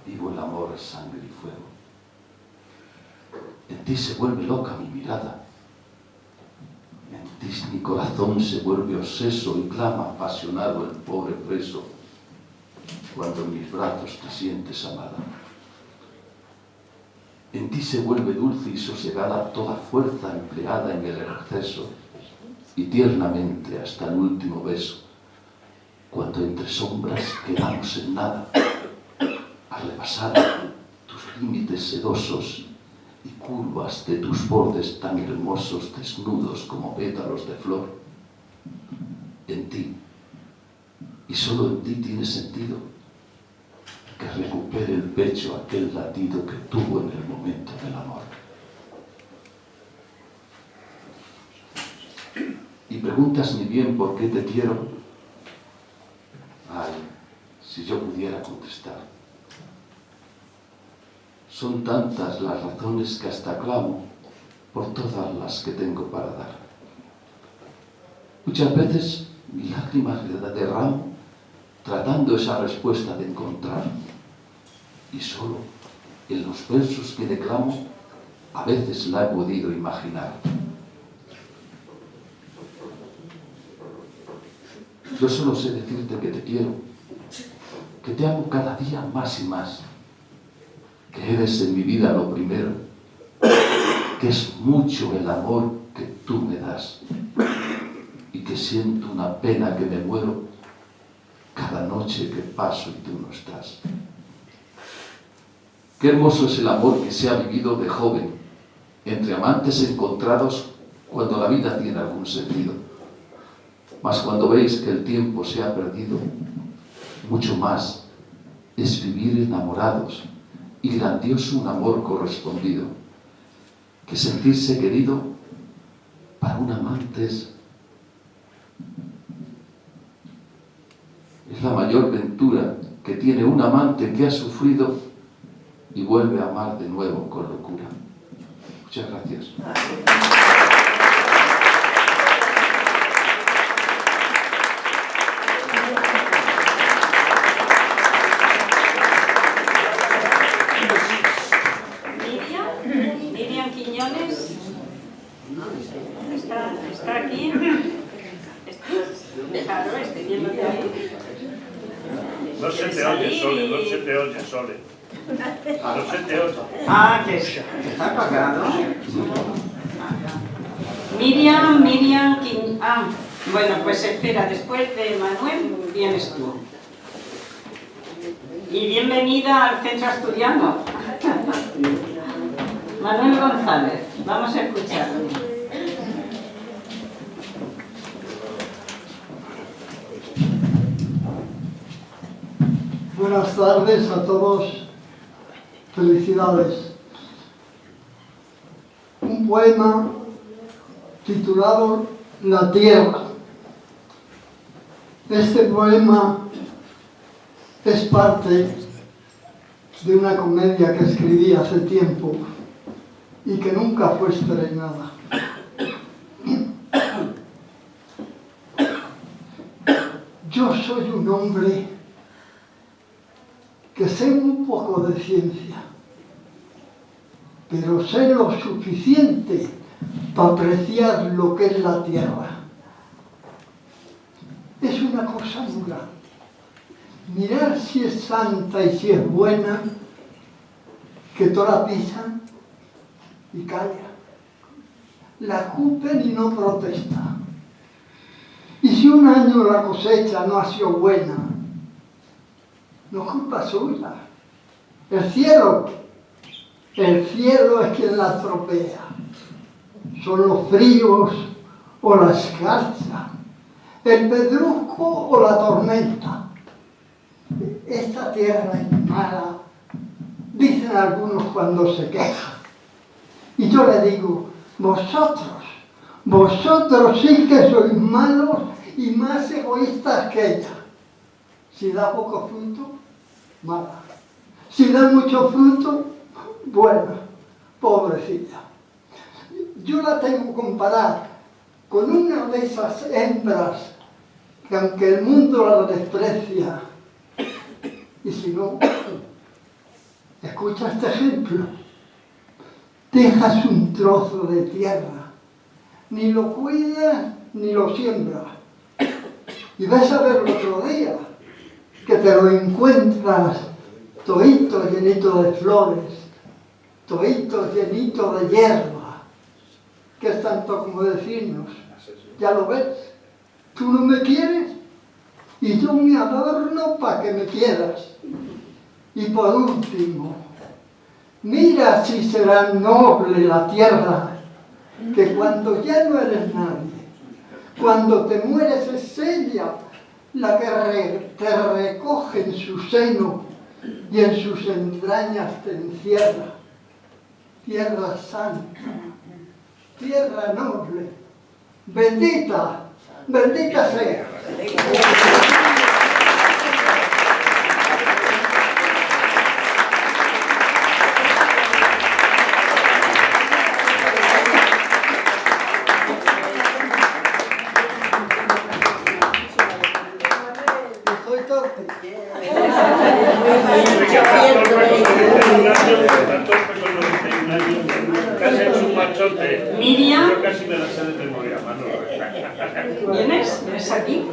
P: vivo el amor, sangre y fuego. En ti se vuelve loca mi mirada. En ti mi corazón se vuelve obseso y clama apasionado el pobre preso cuando en mis brazos te sientes amada. En ti se vuelve dulce y sosegada toda fuerza empleada en el exceso y tiernamente hasta el último beso, cuando entre sombras quedamos en nada, al repasar tus límites sedosos y curvas de tus bordes tan hermosos, desnudos como pétalos de flor. En ti, y solo en ti tiene sentido que recupere el pecho aquel latido que tuvo en el momento del amor. Y preguntas mi bien por qué te quiero. Ay, si yo pudiera contestar. Son tantas las razones que hasta clamo por todas las que tengo para dar. Muchas veces mis lágrimas derramo tratando esa respuesta de encontrar. Y solo en los versos que declamo a veces la he podido imaginar. Yo solo sé decirte que te quiero, que te amo cada día más y más, que eres en mi vida lo primero, que es mucho el amor que tú me das y que siento una pena que me muero cada noche que paso y tú no estás. Qué hermoso es el amor que se ha vivido de joven, entre amantes encontrados cuando la vida tiene algún sentido. Mas cuando veis que el tiempo se ha perdido, mucho más es vivir enamorados y grandioso un amor correspondido, que sentirse querido para un amante es la mayor ventura que tiene un amante que ha sufrido y vuelve a amar de nuevo con locura. Muchas gracias.
B: Miriam Quiñones está aquí. Claro, estoy viéndote ahí.
Q: No se te oye, Sole, no se te oye, Sole. No se te oye.
B: Ah, que está apagado. Miriam Quiñones. Ah, bueno, pues espera, después de Manuel vienes tú. Y bienvenida al Centro Asturiano. Manuel González, vamos a escucharlo.
R: Buenas tardes a todos, felicidades. Un poema titulado La Tierra. Este poema es parte de una comedia que escribí hace tiempo y que nunca fue estrenada. Yo soy un hombre que sé un poco de ciencia, pero sé lo suficiente para apreciar lo que es la Tierra. Es una cosa muy grande. Mirar si es santa y si es buena, que toda la pisan y calla. La escupen y no protesta. Y si un año la cosecha no ha sido buena, no es culpa suya. El cielo es quien la estropea. Son los fríos o la escarcha, el pedrusco o la tormenta. Esta tierra es mala, dicen algunos cuando se quejan. Y yo le digo, vosotros sí que sois malos y más egoístas que ella. Si da poco fruto, mala. Si da mucho fruto, buena, pobrecilla. Yo la tengo que comparar con una de esas hembras que aunque el mundo la desprecia, y si no, escucha este ejemplo, dejas un trozo de tierra, ni lo cuidas ni lo siembras, y vas a ver el otro día que te lo encuentras todito llenito de flores, todito llenito de hierba, que es tanto como decirnos, ya lo ves, tú no me quieres y yo me adorno para que me quieras. Y por último, mira si será noble la tierra, que cuando ya no eres nadie, cuando te mueres es ella la que te recoge en su seno y en sus entrañas te encierra. Tierra santa, tierra noble, bendita, bendita sea.
B: Miriam,
Q: yo casi me la sé de memoria, Manolo.
B: ¿Vienes? ¿Vienes aquí?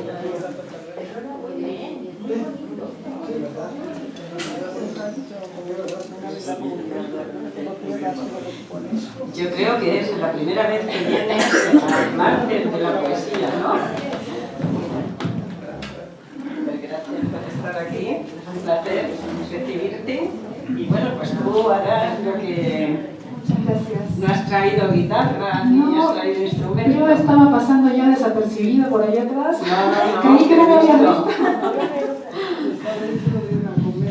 B: Yo creo que es la primera vez que vienes al martes de la poesía, ¿no? Gracias por estar aquí, es un placer recibirte. Y bueno, pues tú harás lo que...
O: Gracias.
B: No has traído guitarra, ni has traído instrumentos.
O: Yo estaba pasando ya desapercibida por allá atrás.
B: No,
O: Creí que no me había visto.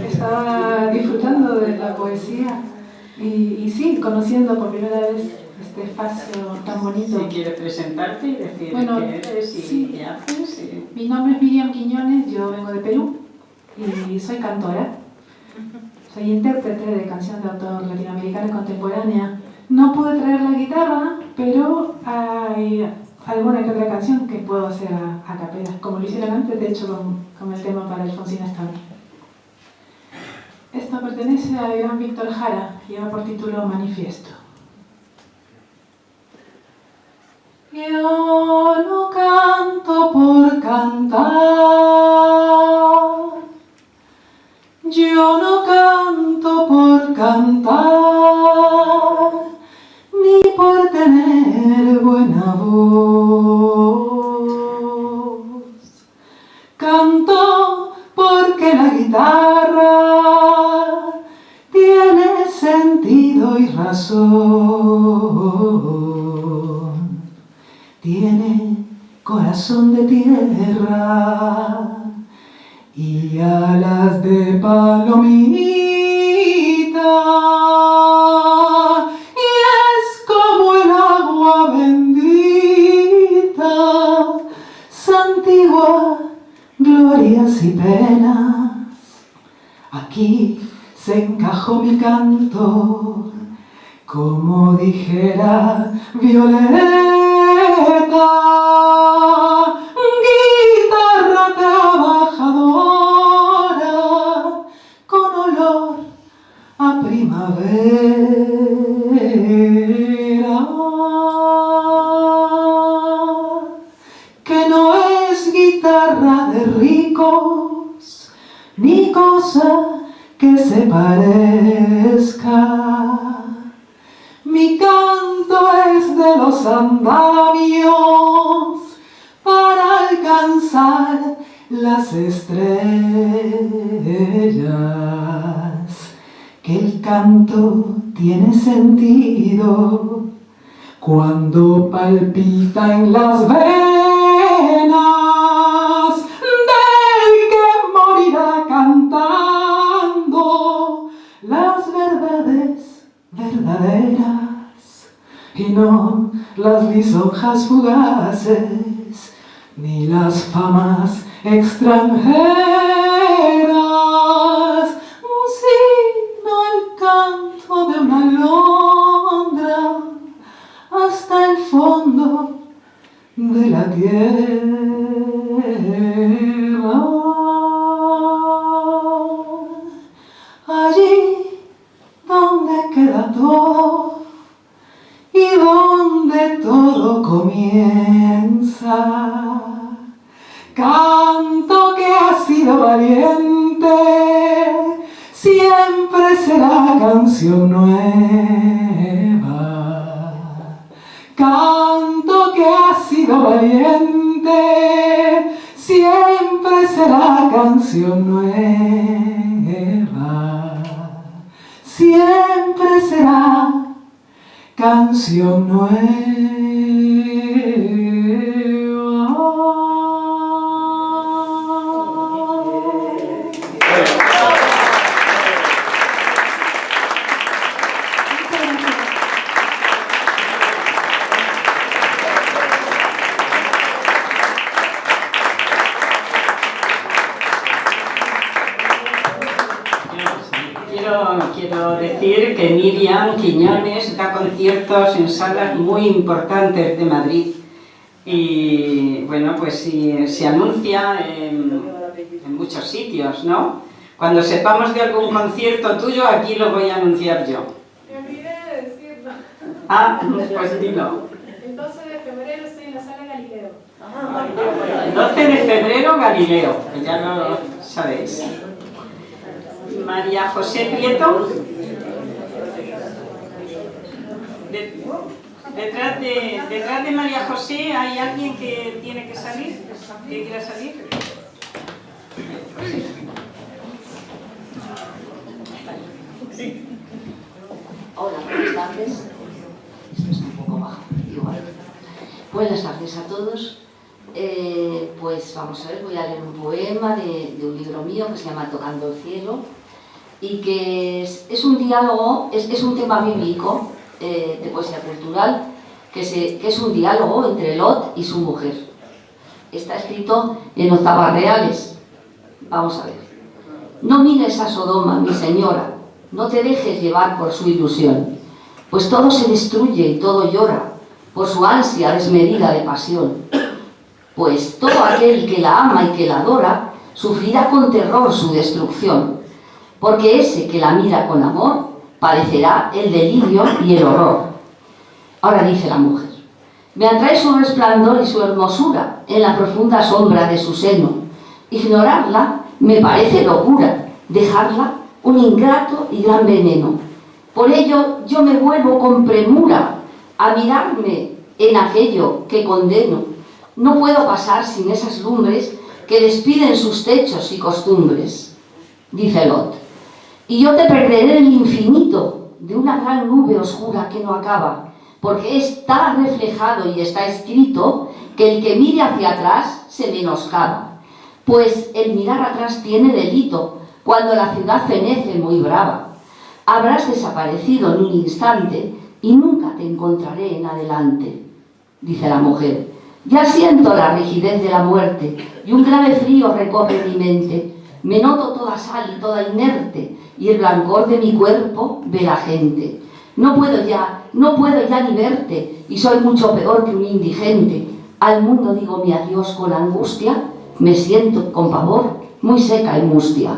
O: Estaba disfrutando de la poesía y sí, conociendo por primera vez este espacio tan bonito.
B: Si quieres presentarte y decir
O: bueno,
B: qué eres y
O: sí.
B: qué haces.
O: Mi nombre es Miriam Quiñones, yo vengo de Perú y soy cantora. Soy intérprete de canción de autor latinoamericana contemporánea. No pude traer la guitarra, pero hay alguna que otra canción que puedo hacer a capela, como lo hicieron antes, de hecho, con el tema para Alfonsina Storni. Esto pertenece al gran Víctor Jara, lleva por título Manifiesto. Yo no canto por cantar, yo no canto por cantar, ni por tener buena voz. Canto porque la guitarra tiene sentido y razón, tiene corazón de tierra y alas de palomita, y es como el agua bendita, santigua, glorias y penas. Aquí se encajó mi canto, como dijera Violeta, guitarra trabajadora con olor a primavera, que no es guitarra de ricos ni cosa que se parezca. Mi canto es de los andamios para alcanzar las estrellas, que el canto tiene sentido cuando palpita en las venas del que morirá cantando las verdades verdaderas y no las lisonjas fugaces ni las famas extranjeras, sino el canto de una alondra hasta el fondo de la tierra.
S: comienza. Canto que ha sido valiente, siempre será canción nueva. Canto que ha sido valiente, siempre será canción nueva. Siempre será canción nueva.
B: Quiero decir que Miriam Quiñones da conciertos en salas muy importantes de Madrid y bueno, pues se anuncia en muchos sitios, ¿no? Cuando sepamos de algún concierto tuyo, aquí lo voy a anunciar yo.
T: Me olvidé de decirlo.
B: Ah, pues dilo.
T: El 12 de febrero estoy en la sala Galileo.
B: El 12 de febrero, Galileo, que ya lo sabéis. María José Prieto. Detrás de María José hay alguien que tiene que salir, que quiera salir.
U: Hola, buenas tardes. Esto está un poco bajo, igual. Buenas tardes a todos. Pues vamos a ver, voy a leer un poema de un libro mío que se llama Tocando el cielo y que es un diálogo, es un tema bíblico de poesía cultural que es un diálogo entre Lot y su mujer. Está escrito en octavas reales. Vamos a ver. No mires a Sodoma, mi señora, no te dejes llevar por su ilusión, pues todo se destruye y todo llora por su ansia desmedida de pasión. Pues todo aquel que la ama y que la adora sufrirá con terror su destrucción, porque ese que la mira con amor padecerá el delirio y el horror. Ahora dice la mujer: me atrae su resplandor y su hermosura en la profunda sombra de su seno. Ignorarla me parece locura, dejarla un ingrato y gran veneno. Por ello yo me vuelvo con premura a mirarme en aquello que condeno. No puedo pasar sin esas lumbres que despiden sus techos y costumbres. Dice Lot: y yo te perderé en el infinito de una gran nube oscura que no acaba, porque está reflejado y está escrito que el que mire hacia atrás se menoscaba. Pues el mirar atrás tiene delito cuando la ciudad fenece muy brava. Habrás desaparecido en un instante y nunca te encontraré en adelante. Dice la mujer: ya siento la rigidez de la muerte y un grave frío recorre mi mente. Me noto toda sal y toda inerte y el blancor de mi cuerpo ve la gente. No puedo ya ni verte y soy mucho peor que un indigente. Al mundo digo mi adiós con angustia, me siento con pavor muy seca y mustia.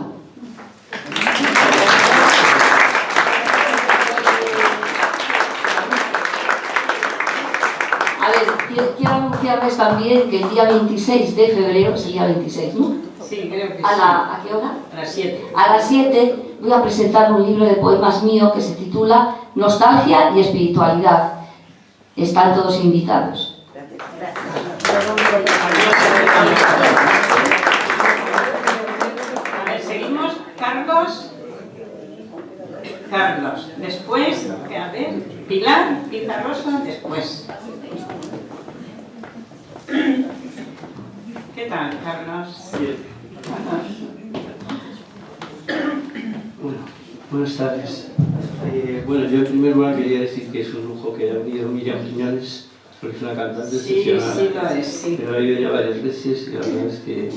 U: A ver, quiero anunciarles también que el día 26 de febrero, es el día 26, ¿no?
B: Sí, creo que sí.
U: ¿A qué hora?
B: A las 7.
U: A las 7 voy a presentar un libro de poemas mío que se titula Nostalgia y Espiritualidad. Están todos invitados.
B: A ver, seguimos. Carlos. Después, a ver, Pilar Pizarrosa, después. ¿Qué tal, Carlos?
V: Bien. Bueno, buenas tardes. Bueno, yo en primer lugar quería decir que es un lujo que haya venido Miriam Quiñones, porque es una cantante excepcional.
B: Sí, lo es, sí.
V: Pero ha ido ya varias veces y la verdad es que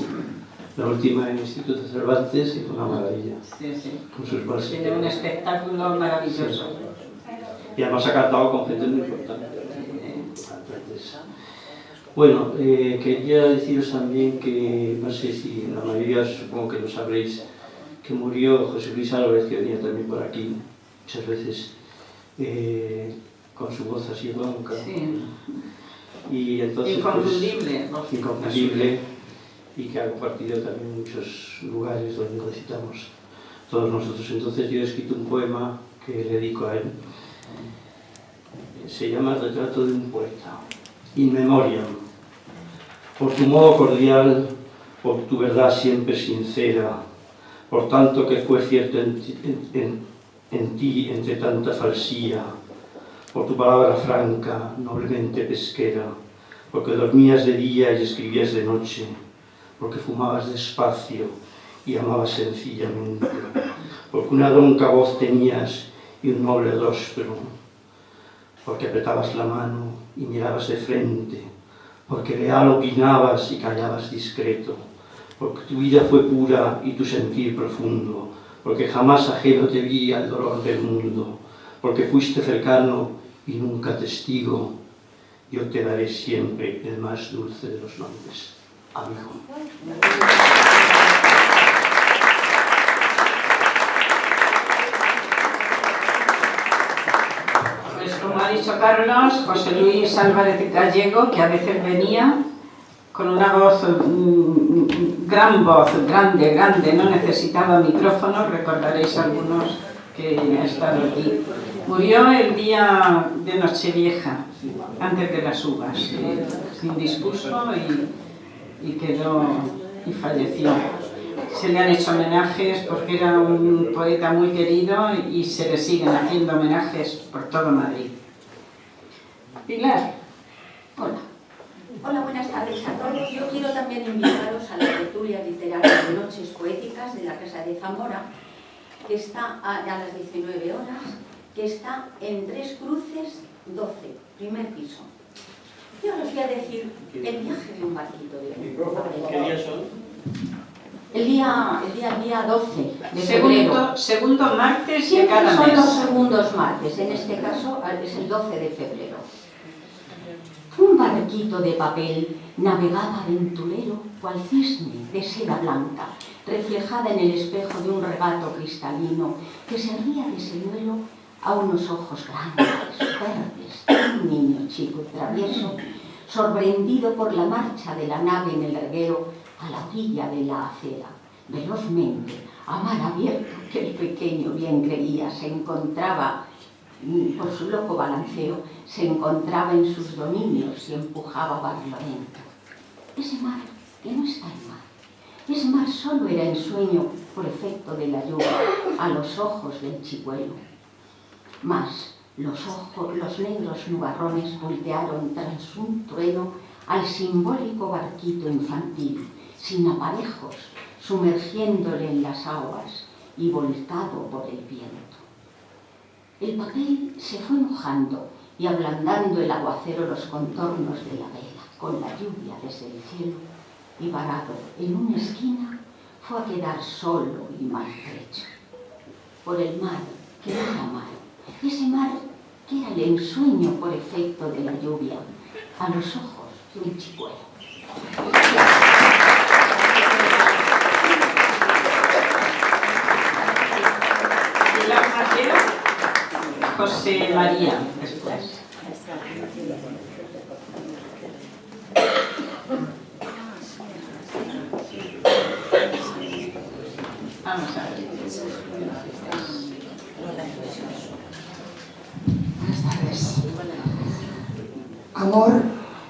V: la última en el Instituto Cervantes y fue una maravilla.
B: Sí.
V: Con sus versos.
B: Tiene un espectáculo maravilloso.
V: Sí. Y además ha cantado con gente muy importante. Entonces, bueno, quería deciros también que, no sé si la mayoría supongo que lo sabréis, que murió José Luis Álvarez, que venía también por aquí muchas veces con su voz así ronca.
B: Sí.
V: Y entonces,
B: inconfundible.
V: Pues, inconfundible, y que ha compartido también muchos lugares donde lo citamos todos nosotros. Entonces yo he escrito un poema que le dedico a él. Se llama Retrato de un poeta. In memoriam. Por tu modo cordial, por tu verdad siempre sincera, por tanto que fue cierto en ti entre tanta falsía, por tu palabra franca, noblemente pesquera, porque dormías de día y escribías de noche, porque fumabas despacio y amabas sencillamente, porque una ronca voz tenías y un noble rostro, porque apretabas la mano y mirabas de frente, porque leal opinabas y callabas discreto, porque tu vida fue pura y tu sentir profundo, porque jamás ajeno te vi al dolor del mundo, porque fuiste cercano y nunca testigo, yo te daré siempre el más dulce de los nombres, amigo.
B: Pues como ha dicho Carlos, José Luis Álvarez Gallego, que a veces venía con una voz, gran voz, grande, no necesitaba micrófono, recordaréis algunos que ha estado aquí. Murió el día de Nochevieja, antes de las uvas, se indispuso y quedó y falleció. Se le han hecho homenajes porque era un poeta muy querido y se le siguen haciendo homenajes por todo Madrid. Pilar, hola.
C: Hola, buenas tardes a todos. Yo quiero también invitaros a la tertulia literaria de Noches Poéticas de la Casa de Zamora, que está a las 19 horas, que está en Tres Cruces 12, primer piso. Yo os voy a decir el viaje de un barquito de
V: ¿Qué días son?
C: El día 12 de febrero.
B: Segundo martes de
C: Siempre
B: cada
C: son
B: mes.
C: los segundos martes, en este caso es el 12 de febrero. Un barquito de papel navegaba aventurero cual cisne de seda blanca, reflejada en el espejo de un regato cristalino que servía de señuelo a unos ojos grandes, verdes, de un niño chico y travieso, sorprendido por la marcha de la nave en el larguero a la orilla de la acera. Velozmente, a mar abierto, que el pequeño bien creía se encontraba, por su loco balanceo, se encontraba en sus dominios y empujaba barlovento. Ese mar que no está en mar, ese mar solo era ensueño por efecto de la lluvia a los ojos del chicuelo. Mas los negros nubarrones voltearon tras un trueno al simbólico barquito infantil, sin aparejos, sumergiéndole en las aguas y volcado por el viento. El papel se fue mojando y ablandando el aguacero los contornos de la vela, con la lluvia desde el cielo, y varado en una esquina fue a quedar solo y maltrecho. Por el mar, que no era mar, ese mar que era el ensueño por efecto de la lluvia, a los ojos de un chicuelo.
B: José María, después. Vamos a ver.
F: Buenas tardes. Amor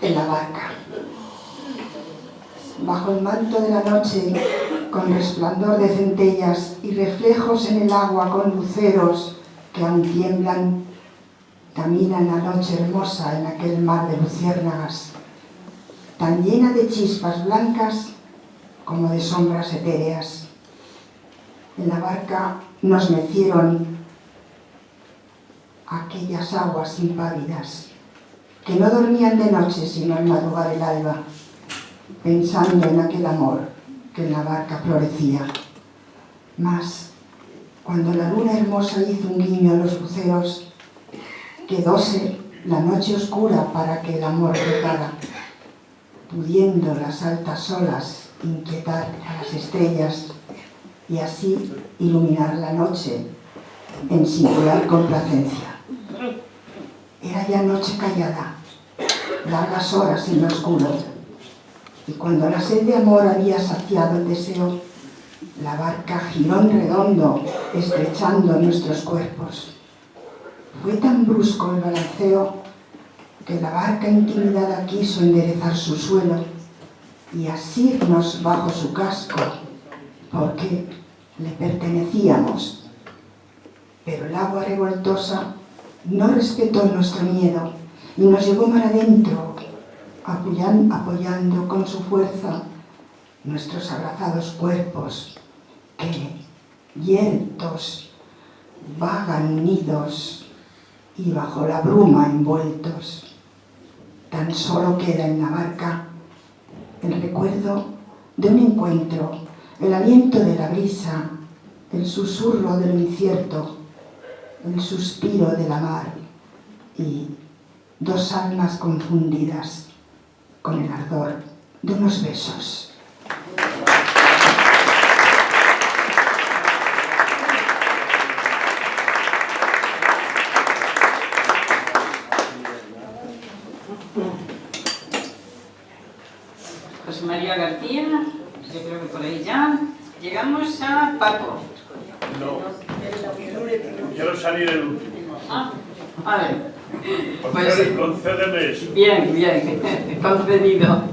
F: en la barca. Bajo el manto de la noche, con resplandor de centellas y reflejos en el agua con luceros que aún tiemblan, camina en la noche hermosa en aquel mar de luciérnagas, tan llena de chispas blancas como de sombras etéreas. En la barca nos mecieron aquellas aguas impávidas, que no dormían de noche sino al madrugar el alba, pensando en aquel amor que en la barca florecía. Mas, cuando la luna hermosa hizo un guiño a los luceros, quedóse la noche oscura para que el amor brotara, pudiendo las altas olas inquietar a las estrellas y así iluminar la noche en singular complacencia. Era ya noche callada, largas horas en lo oscuro. Y cuando la sed de amor había saciado el deseo, la barca giró en redondo, estrechando nuestros cuerpos. Fue tan brusco el balanceo que la barca intimidada quiso enderezar su suelo y asirnos bajo su casco, porque le pertenecíamos. Pero el agua revoltosa no respetó nuestro miedo y nos llevó mar adentro, apoyando con su fuerza nuestros abrazados cuerpos que, yertos, vagan unidos y bajo la bruma envueltos. Tan solo queda en la barca el recuerdo de un encuentro, el aliento de la brisa, el susurro de lo incierto, el suspiro de la mar y dos almas confundidas con el ardor de unos besos.
B: José María García, yo creo que por ahí ya. Llegamos a Paco.
Q: No. Quiero salir el último.
B: Ah, a ver.
Q: Concédeme eso.
B: Bien, bien, concedido.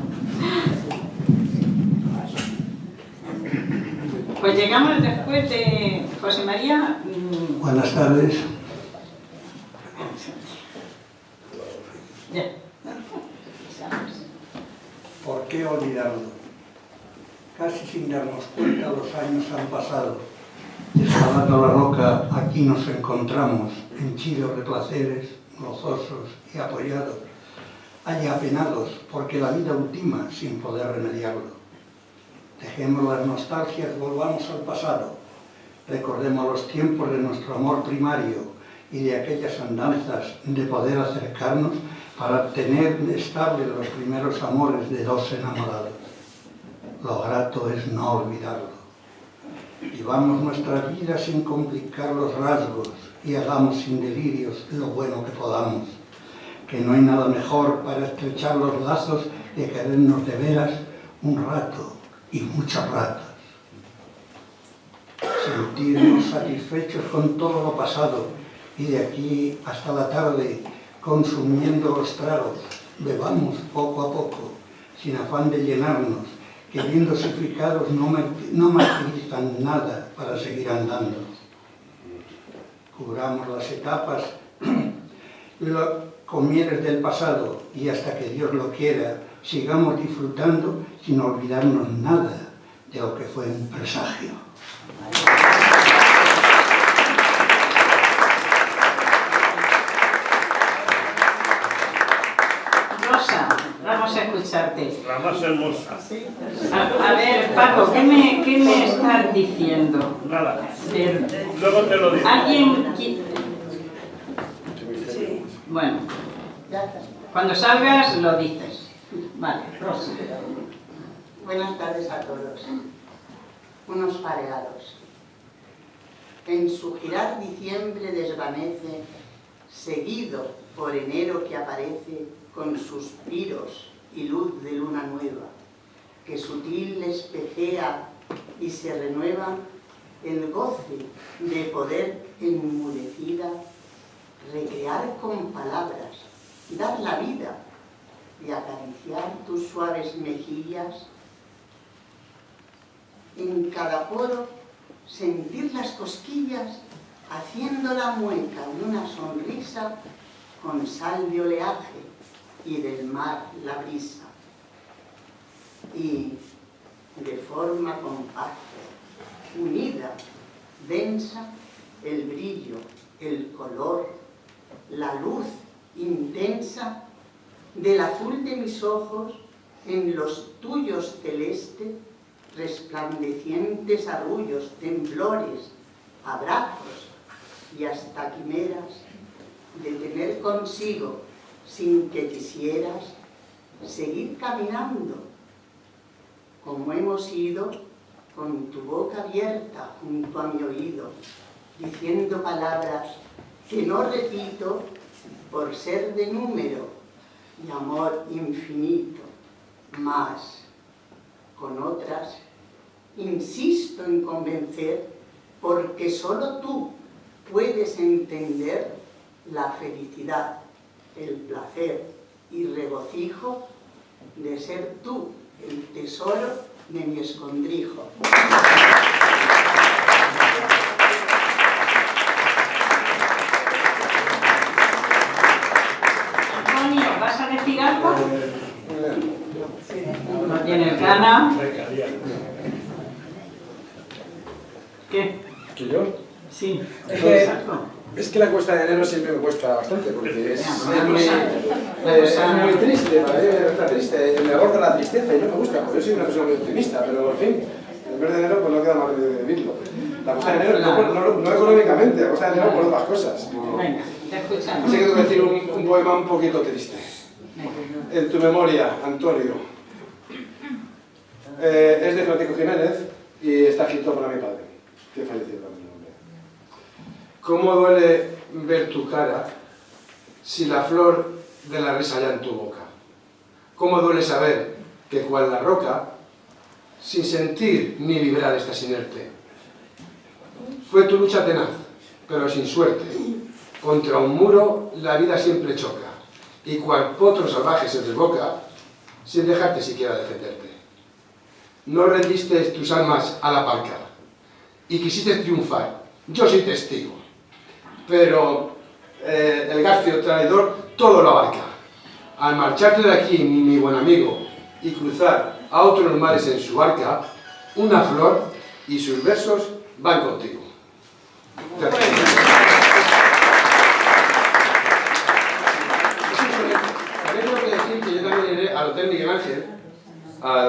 B: Pues llegamos después de José María.
R: Buenas tardes.
B: Ya.
R: ¿Por qué olvidarlo? Casi sin darnos cuenta los años han pasado. Escalando la roca, aquí nos encontramos, henchidos de placeres, gozosos y apoyados, allí apenados, porque la vida ultima sin poder remediarlo. Dejemos las nostalgias, volvamos al pasado, recordemos los tiempos de nuestro amor primario y de aquellas andanzas de poder acercarnos para tener estables los primeros amores de dos enamorados. Lo grato es no olvidarlo. Vivamos nuestra vida sin complicar los rasgos y hagamos sin delirios lo bueno que podamos, que no hay nada mejor para estrechar los lazos de querernos de veras un rato y muchos ratos. Sentirnos satisfechos con todo lo pasado y de aquí hasta la tarde consumiendo los tragos, bebamos poco a poco, sin afán de llenarnos, que bien dosificados no martirizan nada para seguir andando. Cubramos las etapas con mieles del pasado y hasta que Dios lo quiera, sigamos disfrutando sin olvidarnos nada de lo que fue un presagio.
B: Rosa, vamos a escucharte.
Q: La más hermosa.
B: A ver, Paco, ¿qué me estás diciendo?
Q: Nada. Luego te lo digo.
B: ¿Alguien? Bueno, cuando salgas lo dices. Vale, Rosa.
G: Buenas tardes a todos. Unos pareados. En su girar diciembre desvanece, seguido por enero que aparece con suspiros y luz de luna nueva, que sutil espejea y se renueva el goce de poder enmudecida recrear con palabras, dar la vida y acariciar tus suaves mejillas. En cada poro sentir las cosquillas haciendo la mueca de una sonrisa con sal de oleaje y del mar la brisa. Y de forma compacta, unida, densa, el brillo, el color, la luz intensa del azul de mis ojos en los tuyos celeste, resplandecientes arrullos, temblores, abrazos y hasta quimeras de tener consigo, sin que quisieras, seguir caminando, como hemos ido, con tu boca abierta junto a mi oído, diciendo palabras que no repito por ser de número, y amor infinito, mas con otras insisto en convencer, porque solo tú puedes entender la felicidad, el placer y regocijo de ser tú el tesoro de mi escondrijo.
B: Antonio, ¿vas a decir algo? ¿No tienes ganas? ¿Qué?
H: ¿Que yo?
B: Sí.
H: Es que la cuesta de enero siempre me cuesta bastante, porque es muy triste, está triste, me aborda la tristeza y no me gusta, porque yo soy una persona muy optimista, pero en fin, el mes de enero pues no queda más de vivirlo. La cuesta de enero, no económicamente, la cuesta de enero por otras cosas.
B: Venga, te escuchamos.
H: Así que tengo que decir un poema un poquito triste. En tu memoria, Antonio. Es de Francisco Jiménez y está escrito para mi padre, que falleció también. ¿Cómo duele ver tu cara si la flor de la risa ya en tu boca? ¿Cómo duele saber que cual la roca, sin sentir ni vibrar estás inerte? Fue tu lucha tenaz, pero sin suerte. Contra un muro la vida siempre choca, y cual potro salvaje se desboca, sin dejarte siquiera defenderte. No rendiste tus almas a la parca, y quisiste triunfar, yo soy testigo. Pero el garfio traidor todo lo abarca. Al marcharte de aquí, mi buen amigo, y cruzar a otros mares en su barca, una flor y sus versos van contigo. Gracias. También tengo que decir que yo también iré al Hotel Miguel Ángel, a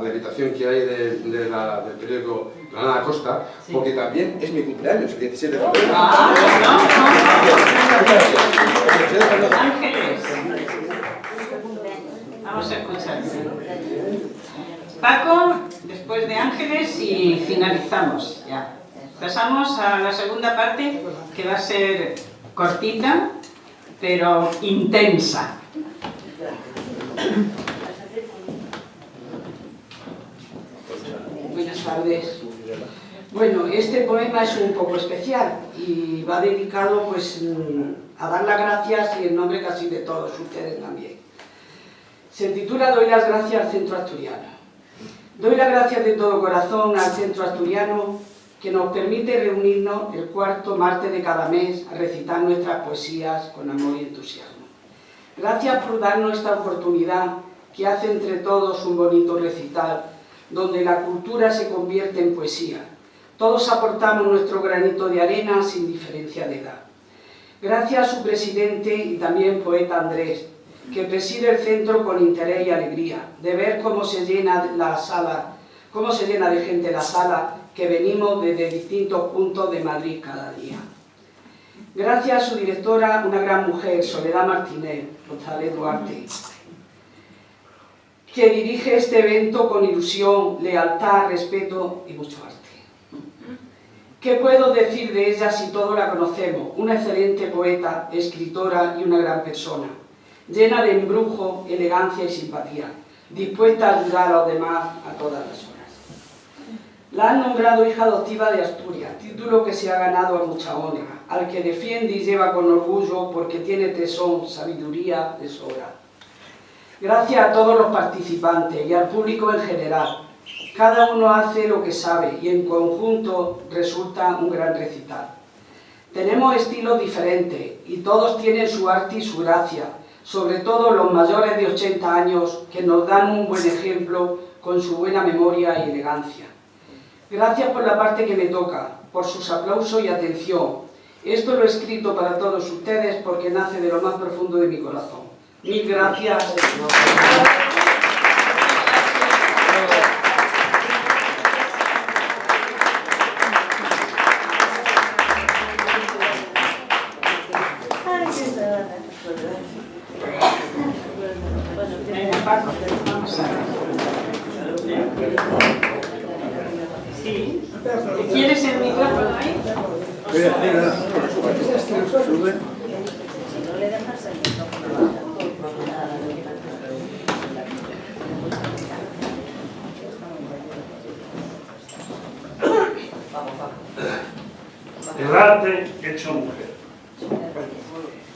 H: la invitación que hay del periódico Granada Costa, porque también es mi cumpleaños, el 17 de febrero.
B: Ángeles. Vamos a escuchar. Paco, después de Ángeles y finalizamos ya. Pasamos a la segunda parte, que va a ser cortita, pero intensa.
J: Buenas tardes. Bueno, este poema es un poco especial y va dedicado pues a dar las gracias y en nombre casi de todos ustedes también. Se titula Doy las gracias al Centro Asturiano. Doy las gracias de todo corazón al Centro Asturiano que nos permite reunirnos el cuarto martes de cada mes a recitar nuestras poesías con amor y entusiasmo. Gracias por darnos esta oportunidad que hace entre todos un bonito recital donde la cultura se convierte en poesía. Todos aportamos nuestro granito de arena sin diferencia de edad. Gracias a su presidente y también poeta Andrés, que preside el centro con interés y alegría, de ver cómo se llena la sala, cómo se llena de gente la sala, que venimos desde distintos puntos de Madrid cada día. Gracias a su directora, una gran mujer, Soledad Martínez González Duarte, que dirige este evento con ilusión, lealtad, respeto y mucho arte. ¿Qué puedo decir de ella si todos la conocemos? Una excelente poeta, escritora y una gran persona, llena de embrujo, elegancia y simpatía, dispuesta a ayudar a los demás a todas las horas. La han nombrado hija adoptiva de Asturias, título que se ha ganado a mucha honra, al que defiende y lleva con orgullo porque tiene tesón, sabiduría de sobra. Gracias a todos los participantes y al público en general. Cada uno hace lo que sabe y en conjunto resulta un gran recital. Tenemos estilos diferentes y todos tienen su arte y su gracia, sobre todo los mayores de 80 años que nos dan un buen ejemplo con su buena memoria y elegancia. Gracias por la parte que me toca, por sus aplausos y atención. Esto lo he escrito para todos ustedes porque nace de lo más profundo de mi corazón. Mil gracias.
B: Paco, vamos a ver. Sí. ¿Quieres el micrófono ahí?
W: Sube. Si no le dejas el micrófono.
Q: El arte hecho mujer.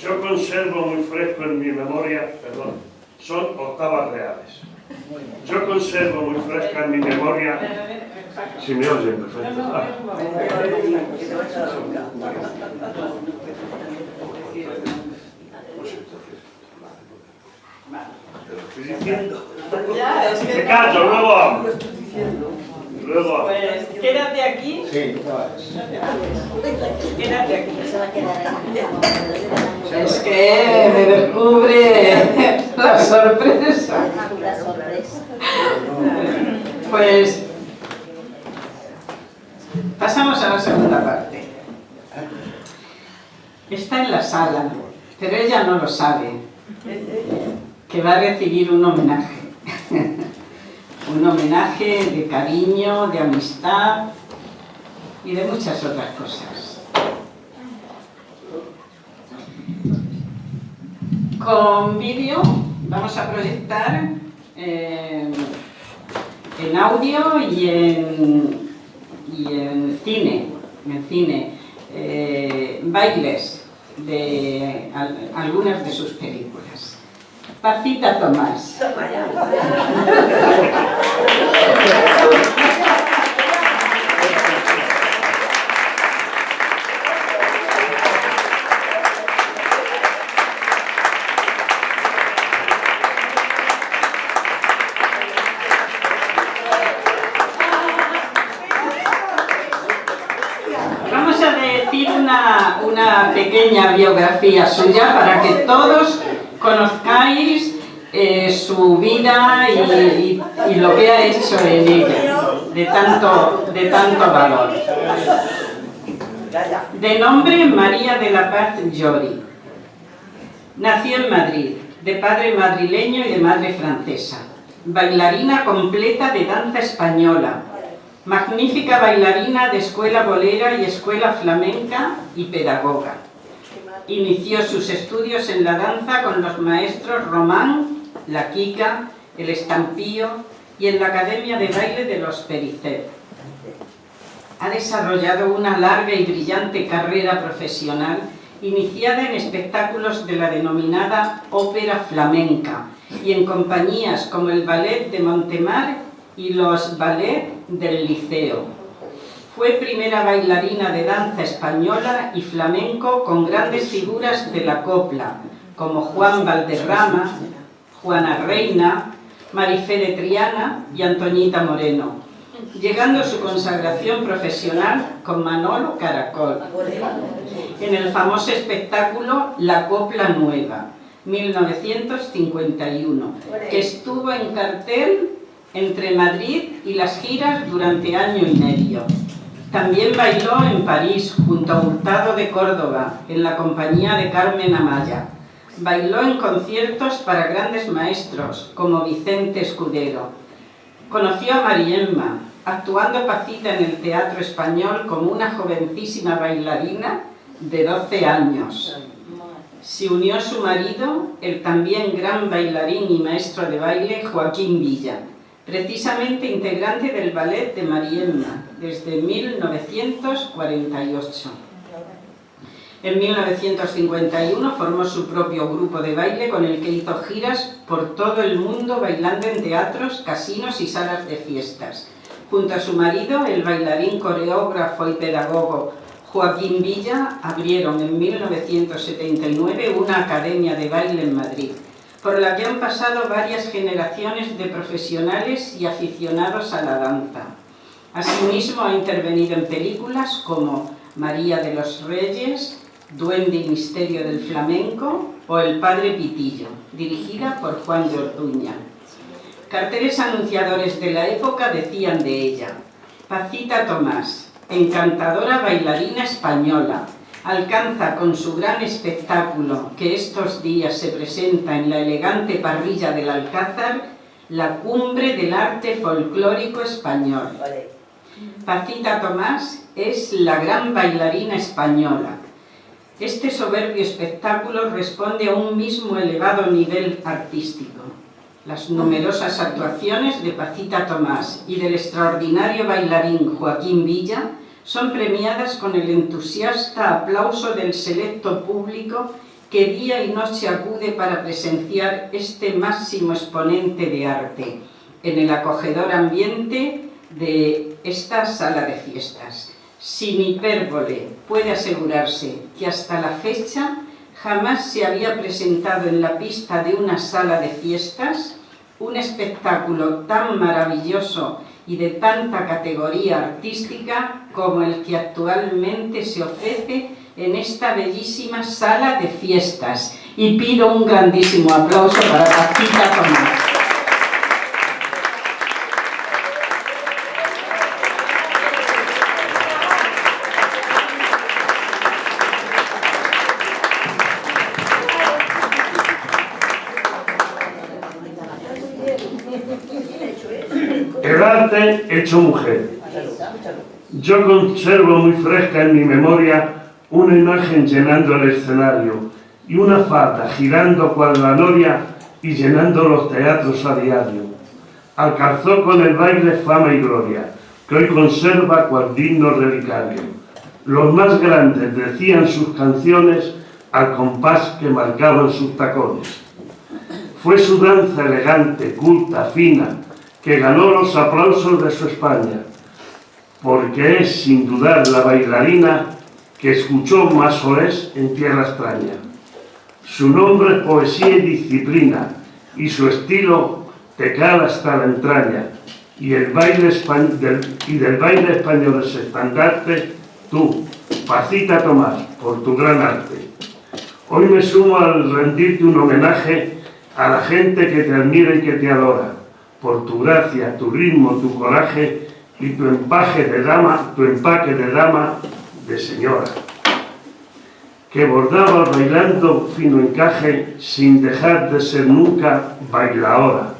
Q: Yo conservo muy fresco en mi memoria, perdón, son octavas reales. Yo conservo muy fresca en mi memoria. Si me oyen, perfecto. Te lo estoy diciendo.
B: Ya, es que...
Q: Me callo, luego hablo. Luego hablo.
B: Pues quédate aquí.
Q: Sí.
B: Quédate aquí. Es que me descubre la sorpresa. Pues pasamos a la segunda parte. Está en la sala, pero ella no lo sabe, que va a recibir un homenaje. Un homenaje de cariño, de amistad y de muchas otras cosas. Con vídeo vamos a proyectar en audio y en cine, bailes de algunas de sus películas. Pacita Tomás. Vamos a decir una pequeña biografía suya para que todos conozcáis su vida y lo que ha hecho en ella, de tanto valor. De nombre María de la Paz Llori. Nació en Madrid, de padre madrileño y de madre francesa. Bailarina completa de danza española. Magnífica bailarina de escuela bolera y escuela flamenca y pedagoga. Inició sus estudios en la danza con los maestros Román, La Quica, El Estampío y en la Academia de Baile de los Pericet. Ha desarrollado una larga y brillante carrera profesional iniciada en espectáculos de la denominada ópera flamenca y en compañías como el Ballet de Montemar y los Ballet del Liceo. Fue primera bailarina de danza española y flamenco con grandes figuras de la copla, como Juan Valderrama, Juana Reina, Marifé de Triana y Antoñita Moreno, llegando a su consagración profesional con Manolo Caracol, en el famoso espectáculo La Copla Nueva, 1951, que estuvo en cartel entre Madrid y las giras durante año y medio. También bailó en París junto a Hurtado de Córdoba, en la compañía de Carmen Amaya. Bailó en conciertos para grandes maestros como Vicente Escudero. Conoció a Mariemma, actuando Pacita en el Teatro Español como una jovencísima bailarina de 12 años. Se unió a su marido, el también gran bailarín y maestro de baile Joaquín Villa, precisamente integrante del ballet de Mariemma desde 1948. En 1951 formó su propio grupo de baile con el que hizo giras por todo el mundo bailando en teatros, casinos y salas de fiestas. Junto a su marido, el bailarín, coreógrafo y pedagogo Joaquín Villa, abrieron en 1979 una academia de baile en Madrid, por la que han pasado varias generaciones de profesionales y aficionados a la danza. Asimismo, ha intervenido en películas como María de los Reyes, Duende y Misterio del Flamenco o El Padre Pitillo, dirigida por Juan de Orduña. Carteles anunciadores de la época decían de ella: Pacita Tomás, encantadora bailarina española, alcanza con su gran espectáculo, que estos días se presenta en la elegante parrilla del Alcázar, la cumbre del arte folclórico español. Pacita Tomás es la gran bailarina española. Este soberbio espectáculo responde a un mismo elevado nivel artístico. Las numerosas actuaciones de Pacita Tomás y del extraordinario bailarín Joaquín Villa son premiadas con el entusiasta aplauso del selecto público que día y noche acude para presenciar este máximo exponente de arte en el acogedor ambiente de esta sala de fiestas. Sin hipérbole, puede asegurarse que hasta la fecha jamás se había presentado en la pista de una sala de fiestas un espectáculo tan maravilloso y de tanta categoría artística como el que actualmente se ofrece en esta bellísima sala de fiestas. Y pido un grandísimo aplauso para Pacita Tomás.
Q: El arte hecho mujer. Yo conservo muy fresca en mi memoria una imagen llenando el escenario y una falda girando cual la noria y llenando los teatros a diario. Alcanzó con el baile fama y gloria, que hoy conserva cual digno relicario. Los más grandes decían sus canciones al compás que marcaban sus tacones. Fue su danza elegante, culta, fina, que ganó los aplausos de su España, porque es sin dudar la bailarina que escuchó más soez en tierra extraña. Su nombre es poesía y disciplina, y su estilo te cala hasta la entraña, y del baile español es estandarte, tú, Pacita Tomás, por tu gran arte. Hoy me sumo al rendirte un homenaje a la gente que te admira y que te adora, por tu gracia, tu ritmo, tu coraje y tu empaque de dama de señora, que bordaba bailando fino encaje sin dejar de ser nunca bailaora.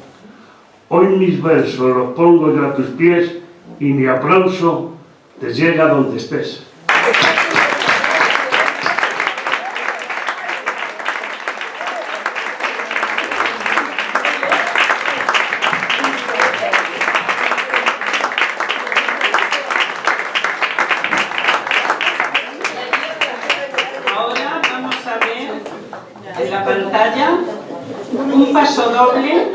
Q: Hoy mis versos los pongo yo a tus pies y mi aplauso te llega donde estés.
B: En la pantalla un paso doble.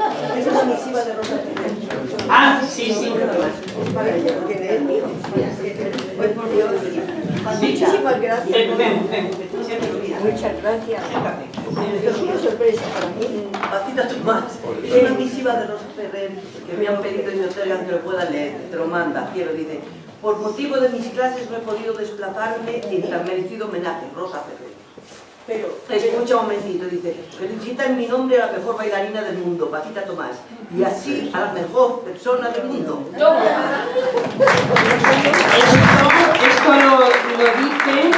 B: Ah, sí, sí.
E: Muchísimas gracias.
B: Ven.
E: Muchas gracias. Es una sorpresa para mí. Pacita Tomás. Es una misiva de Rosa Ferrer que me han pedido y me otorgan que lo pueda leer. Te lo manda. Quiero, dice: por motivo de mis clases no he podido desplazarme en tan merecido homenaje. Rosa Ferrer. Pero, escucha un momentito, dice: felicita en mi nombre a la mejor bailarina del mundo, Pacita Tomás, y así a la mejor persona del mundo.
B: Esto lo dice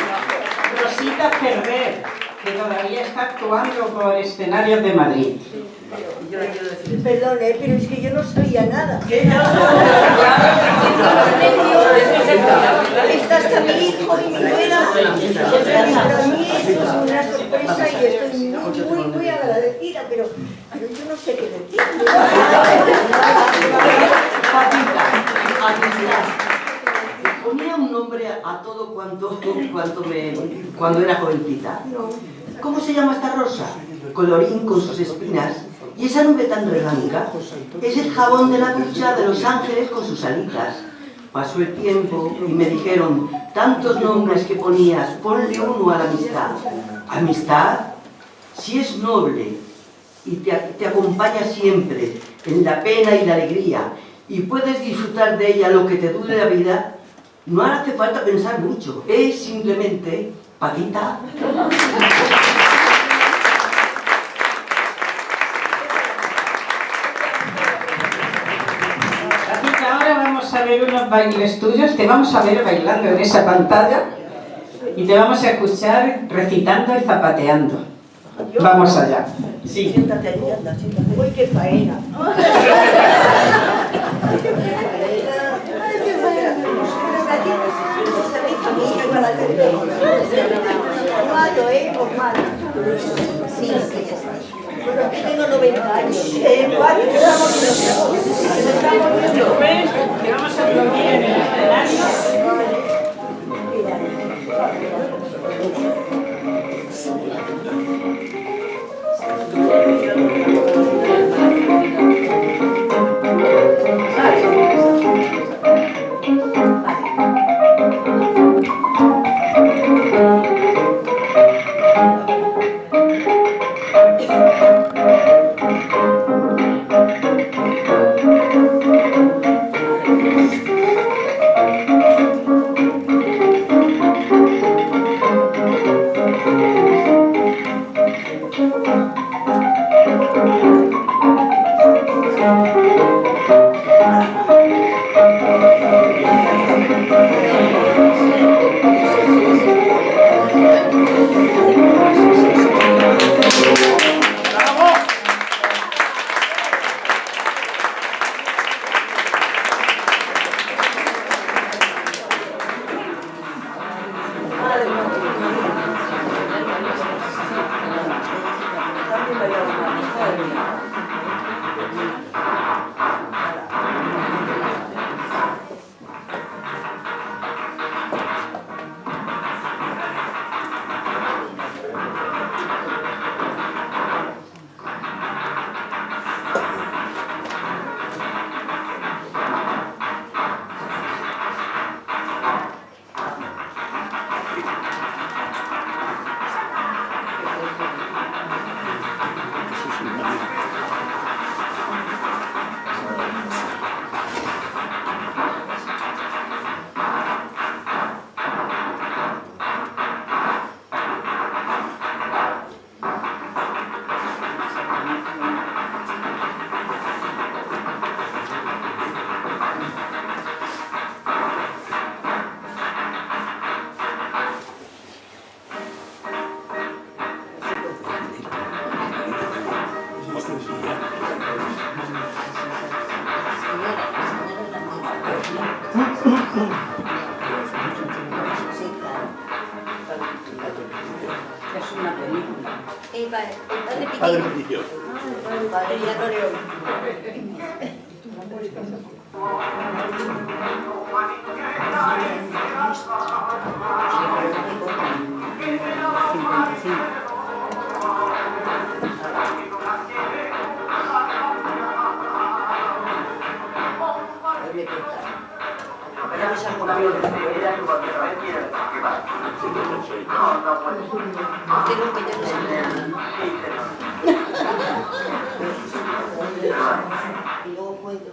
B: Rosita Ferrer, que todavía está actuando por escenarios de Madrid.
E: Yo le quiero decir, perdone, pero es que yo no sabía nada.
B: ¿Qué no?
E: Está hasta mi hijo y mi nuera. Para mí eso es una sorpresa y estoy muy agradecida, pero yo no sé qué decir. Ponía un nombre a todo cuando era jovencita. ¿Cómo se llama esta rosa? Colorín con sus espinas. Y esa nube tan blanca es el jabón de la ducha de los ángeles con sus alitas. Pasó el tiempo y me dijeron: tantos nombres que ponías, ponle uno a la amistad. ¿Amistad? Si es noble y te acompaña siempre en la pena y la alegría y puedes disfrutar de ella lo que te dure la vida, no hace falta pensar mucho, es simplemente Pacita.
B: Ahora vamos a ver unos bailes tuyos, te vamos a ver bailando en esa pantalla y te vamos a escuchar recitando y zapateando. Vamos allá. Sí.
E: Siéntate allí, anda, siéntate. ¡Uy, qué faena! Malo, ¿eh? O malo. Sí, sí. Bueno, aquí tengo 90 años. ¿Vale?
B: Que vamos a dormir en el escenario.
D: Padre mío.
E: Padre Antonio.
G: Y luego puedo.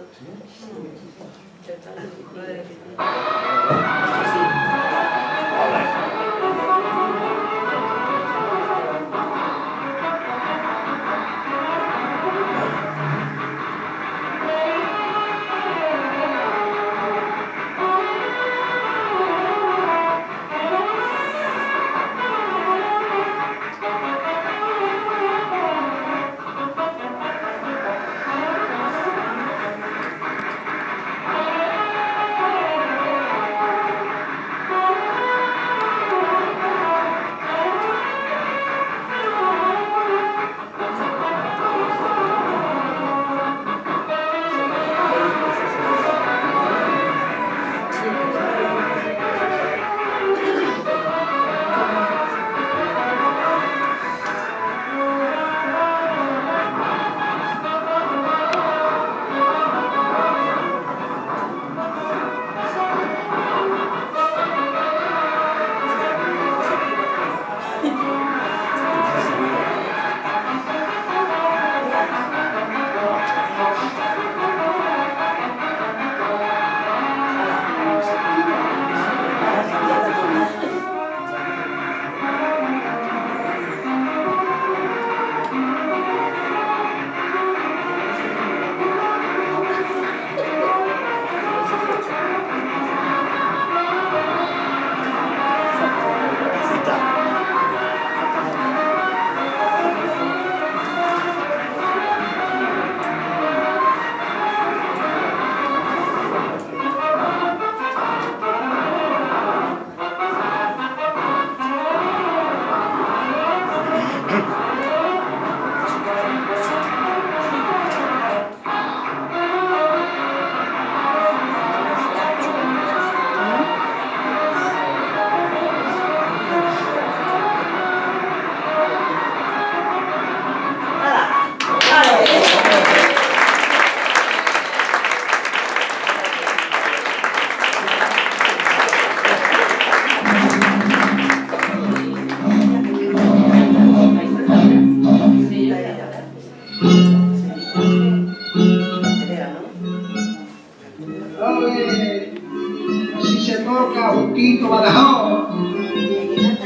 R: Así se toca Justito Badajoz.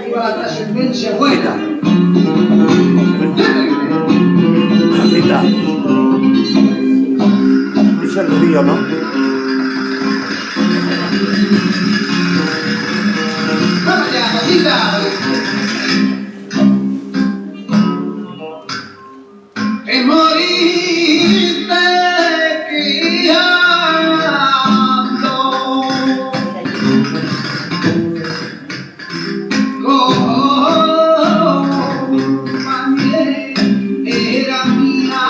R: Viva la trascendencia buena.
D: Rosita. Es el río, ¿no?
R: ¡Vaya, Rosita! Te moriste criando compañera mía.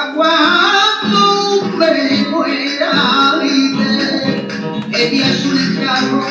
K: pa' cuando me muera, vive, ella es un esclavo.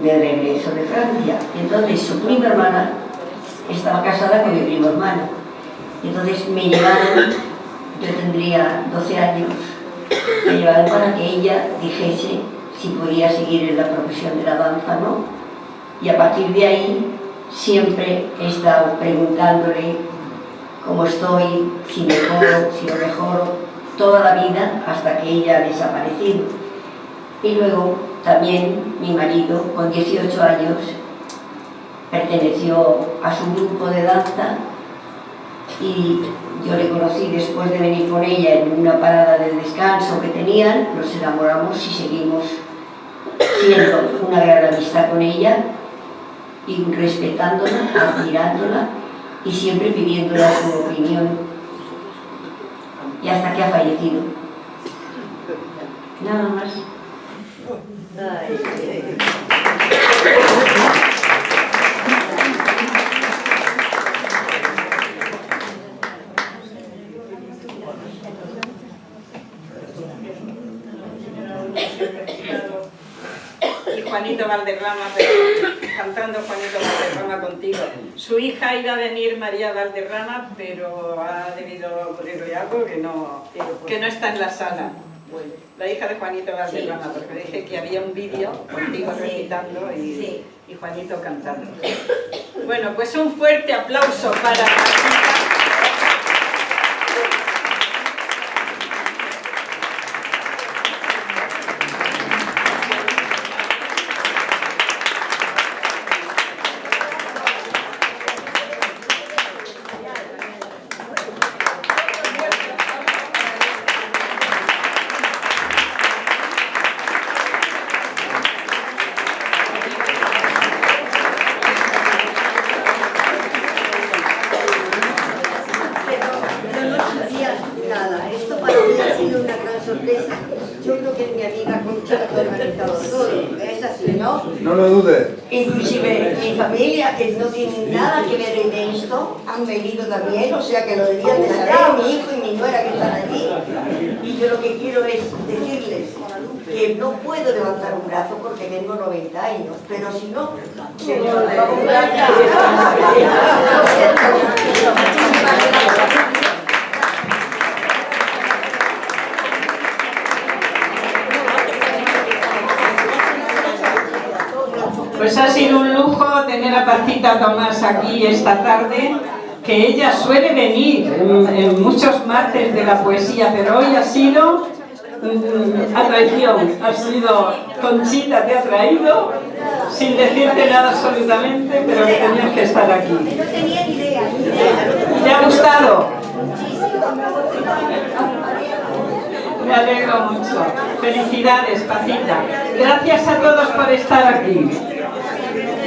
C: De regreso de Francia. Entonces su prima hermana estaba casada con mi primo hermano. Entonces me llevaron, yo tendría 12 años, me llevaron para que ella dijese si podía seguir en la profesión de la danza o no. Y a partir de ahí siempre he estado preguntándole cómo estoy, si mejoro, si no mejoro, toda la vida hasta que ella ha desaparecido. Y luego también mi marido, con 18 años, perteneció a su grupo de danza y yo le conocí después de venir con ella en una parada de descanso que tenían, nos enamoramos y seguimos siendo una gran amistad con ella y respetándola, admirándola y siempre pidiéndole su opinión y hasta que ha fallecido. Nada más.
B: Y Juanito Valderrama, cantando Juanito Valderrama contigo. Su hija iba a venir, María Valderrama, pero ha debido ocurrirle algo que no está en la sala. La hija de Juanito Valderrama, porque dije que había un vídeo contigo recitando y Juanito cantando. Bueno, pues un fuerte aplauso para Juanita.
D: No lo dudes.
E: Inclusive mi familia, que no tiene nada que ver en esto, han venido también, o sea que lo debían de saber, mi hijo y mi nuera que están allí. yo lo que quiero es decirles que no puedo levantar un brazo porque tengo 90 años, pero si no, señor, gracias.
B: Pues ha sido un lujo tener a Pacita Tomás aquí esta tarde, que ella suele venir en muchos martes de la poesía, pero hoy ha sido a traición, ha sido Conchita te ha traído, sin decirte nada absolutamente, pero que tenías que estar aquí.
E: No tenía ni idea.
B: ¿Te ha gustado? Me alegro mucho. Felicidades, Pacita. Gracias a todos por estar aquí.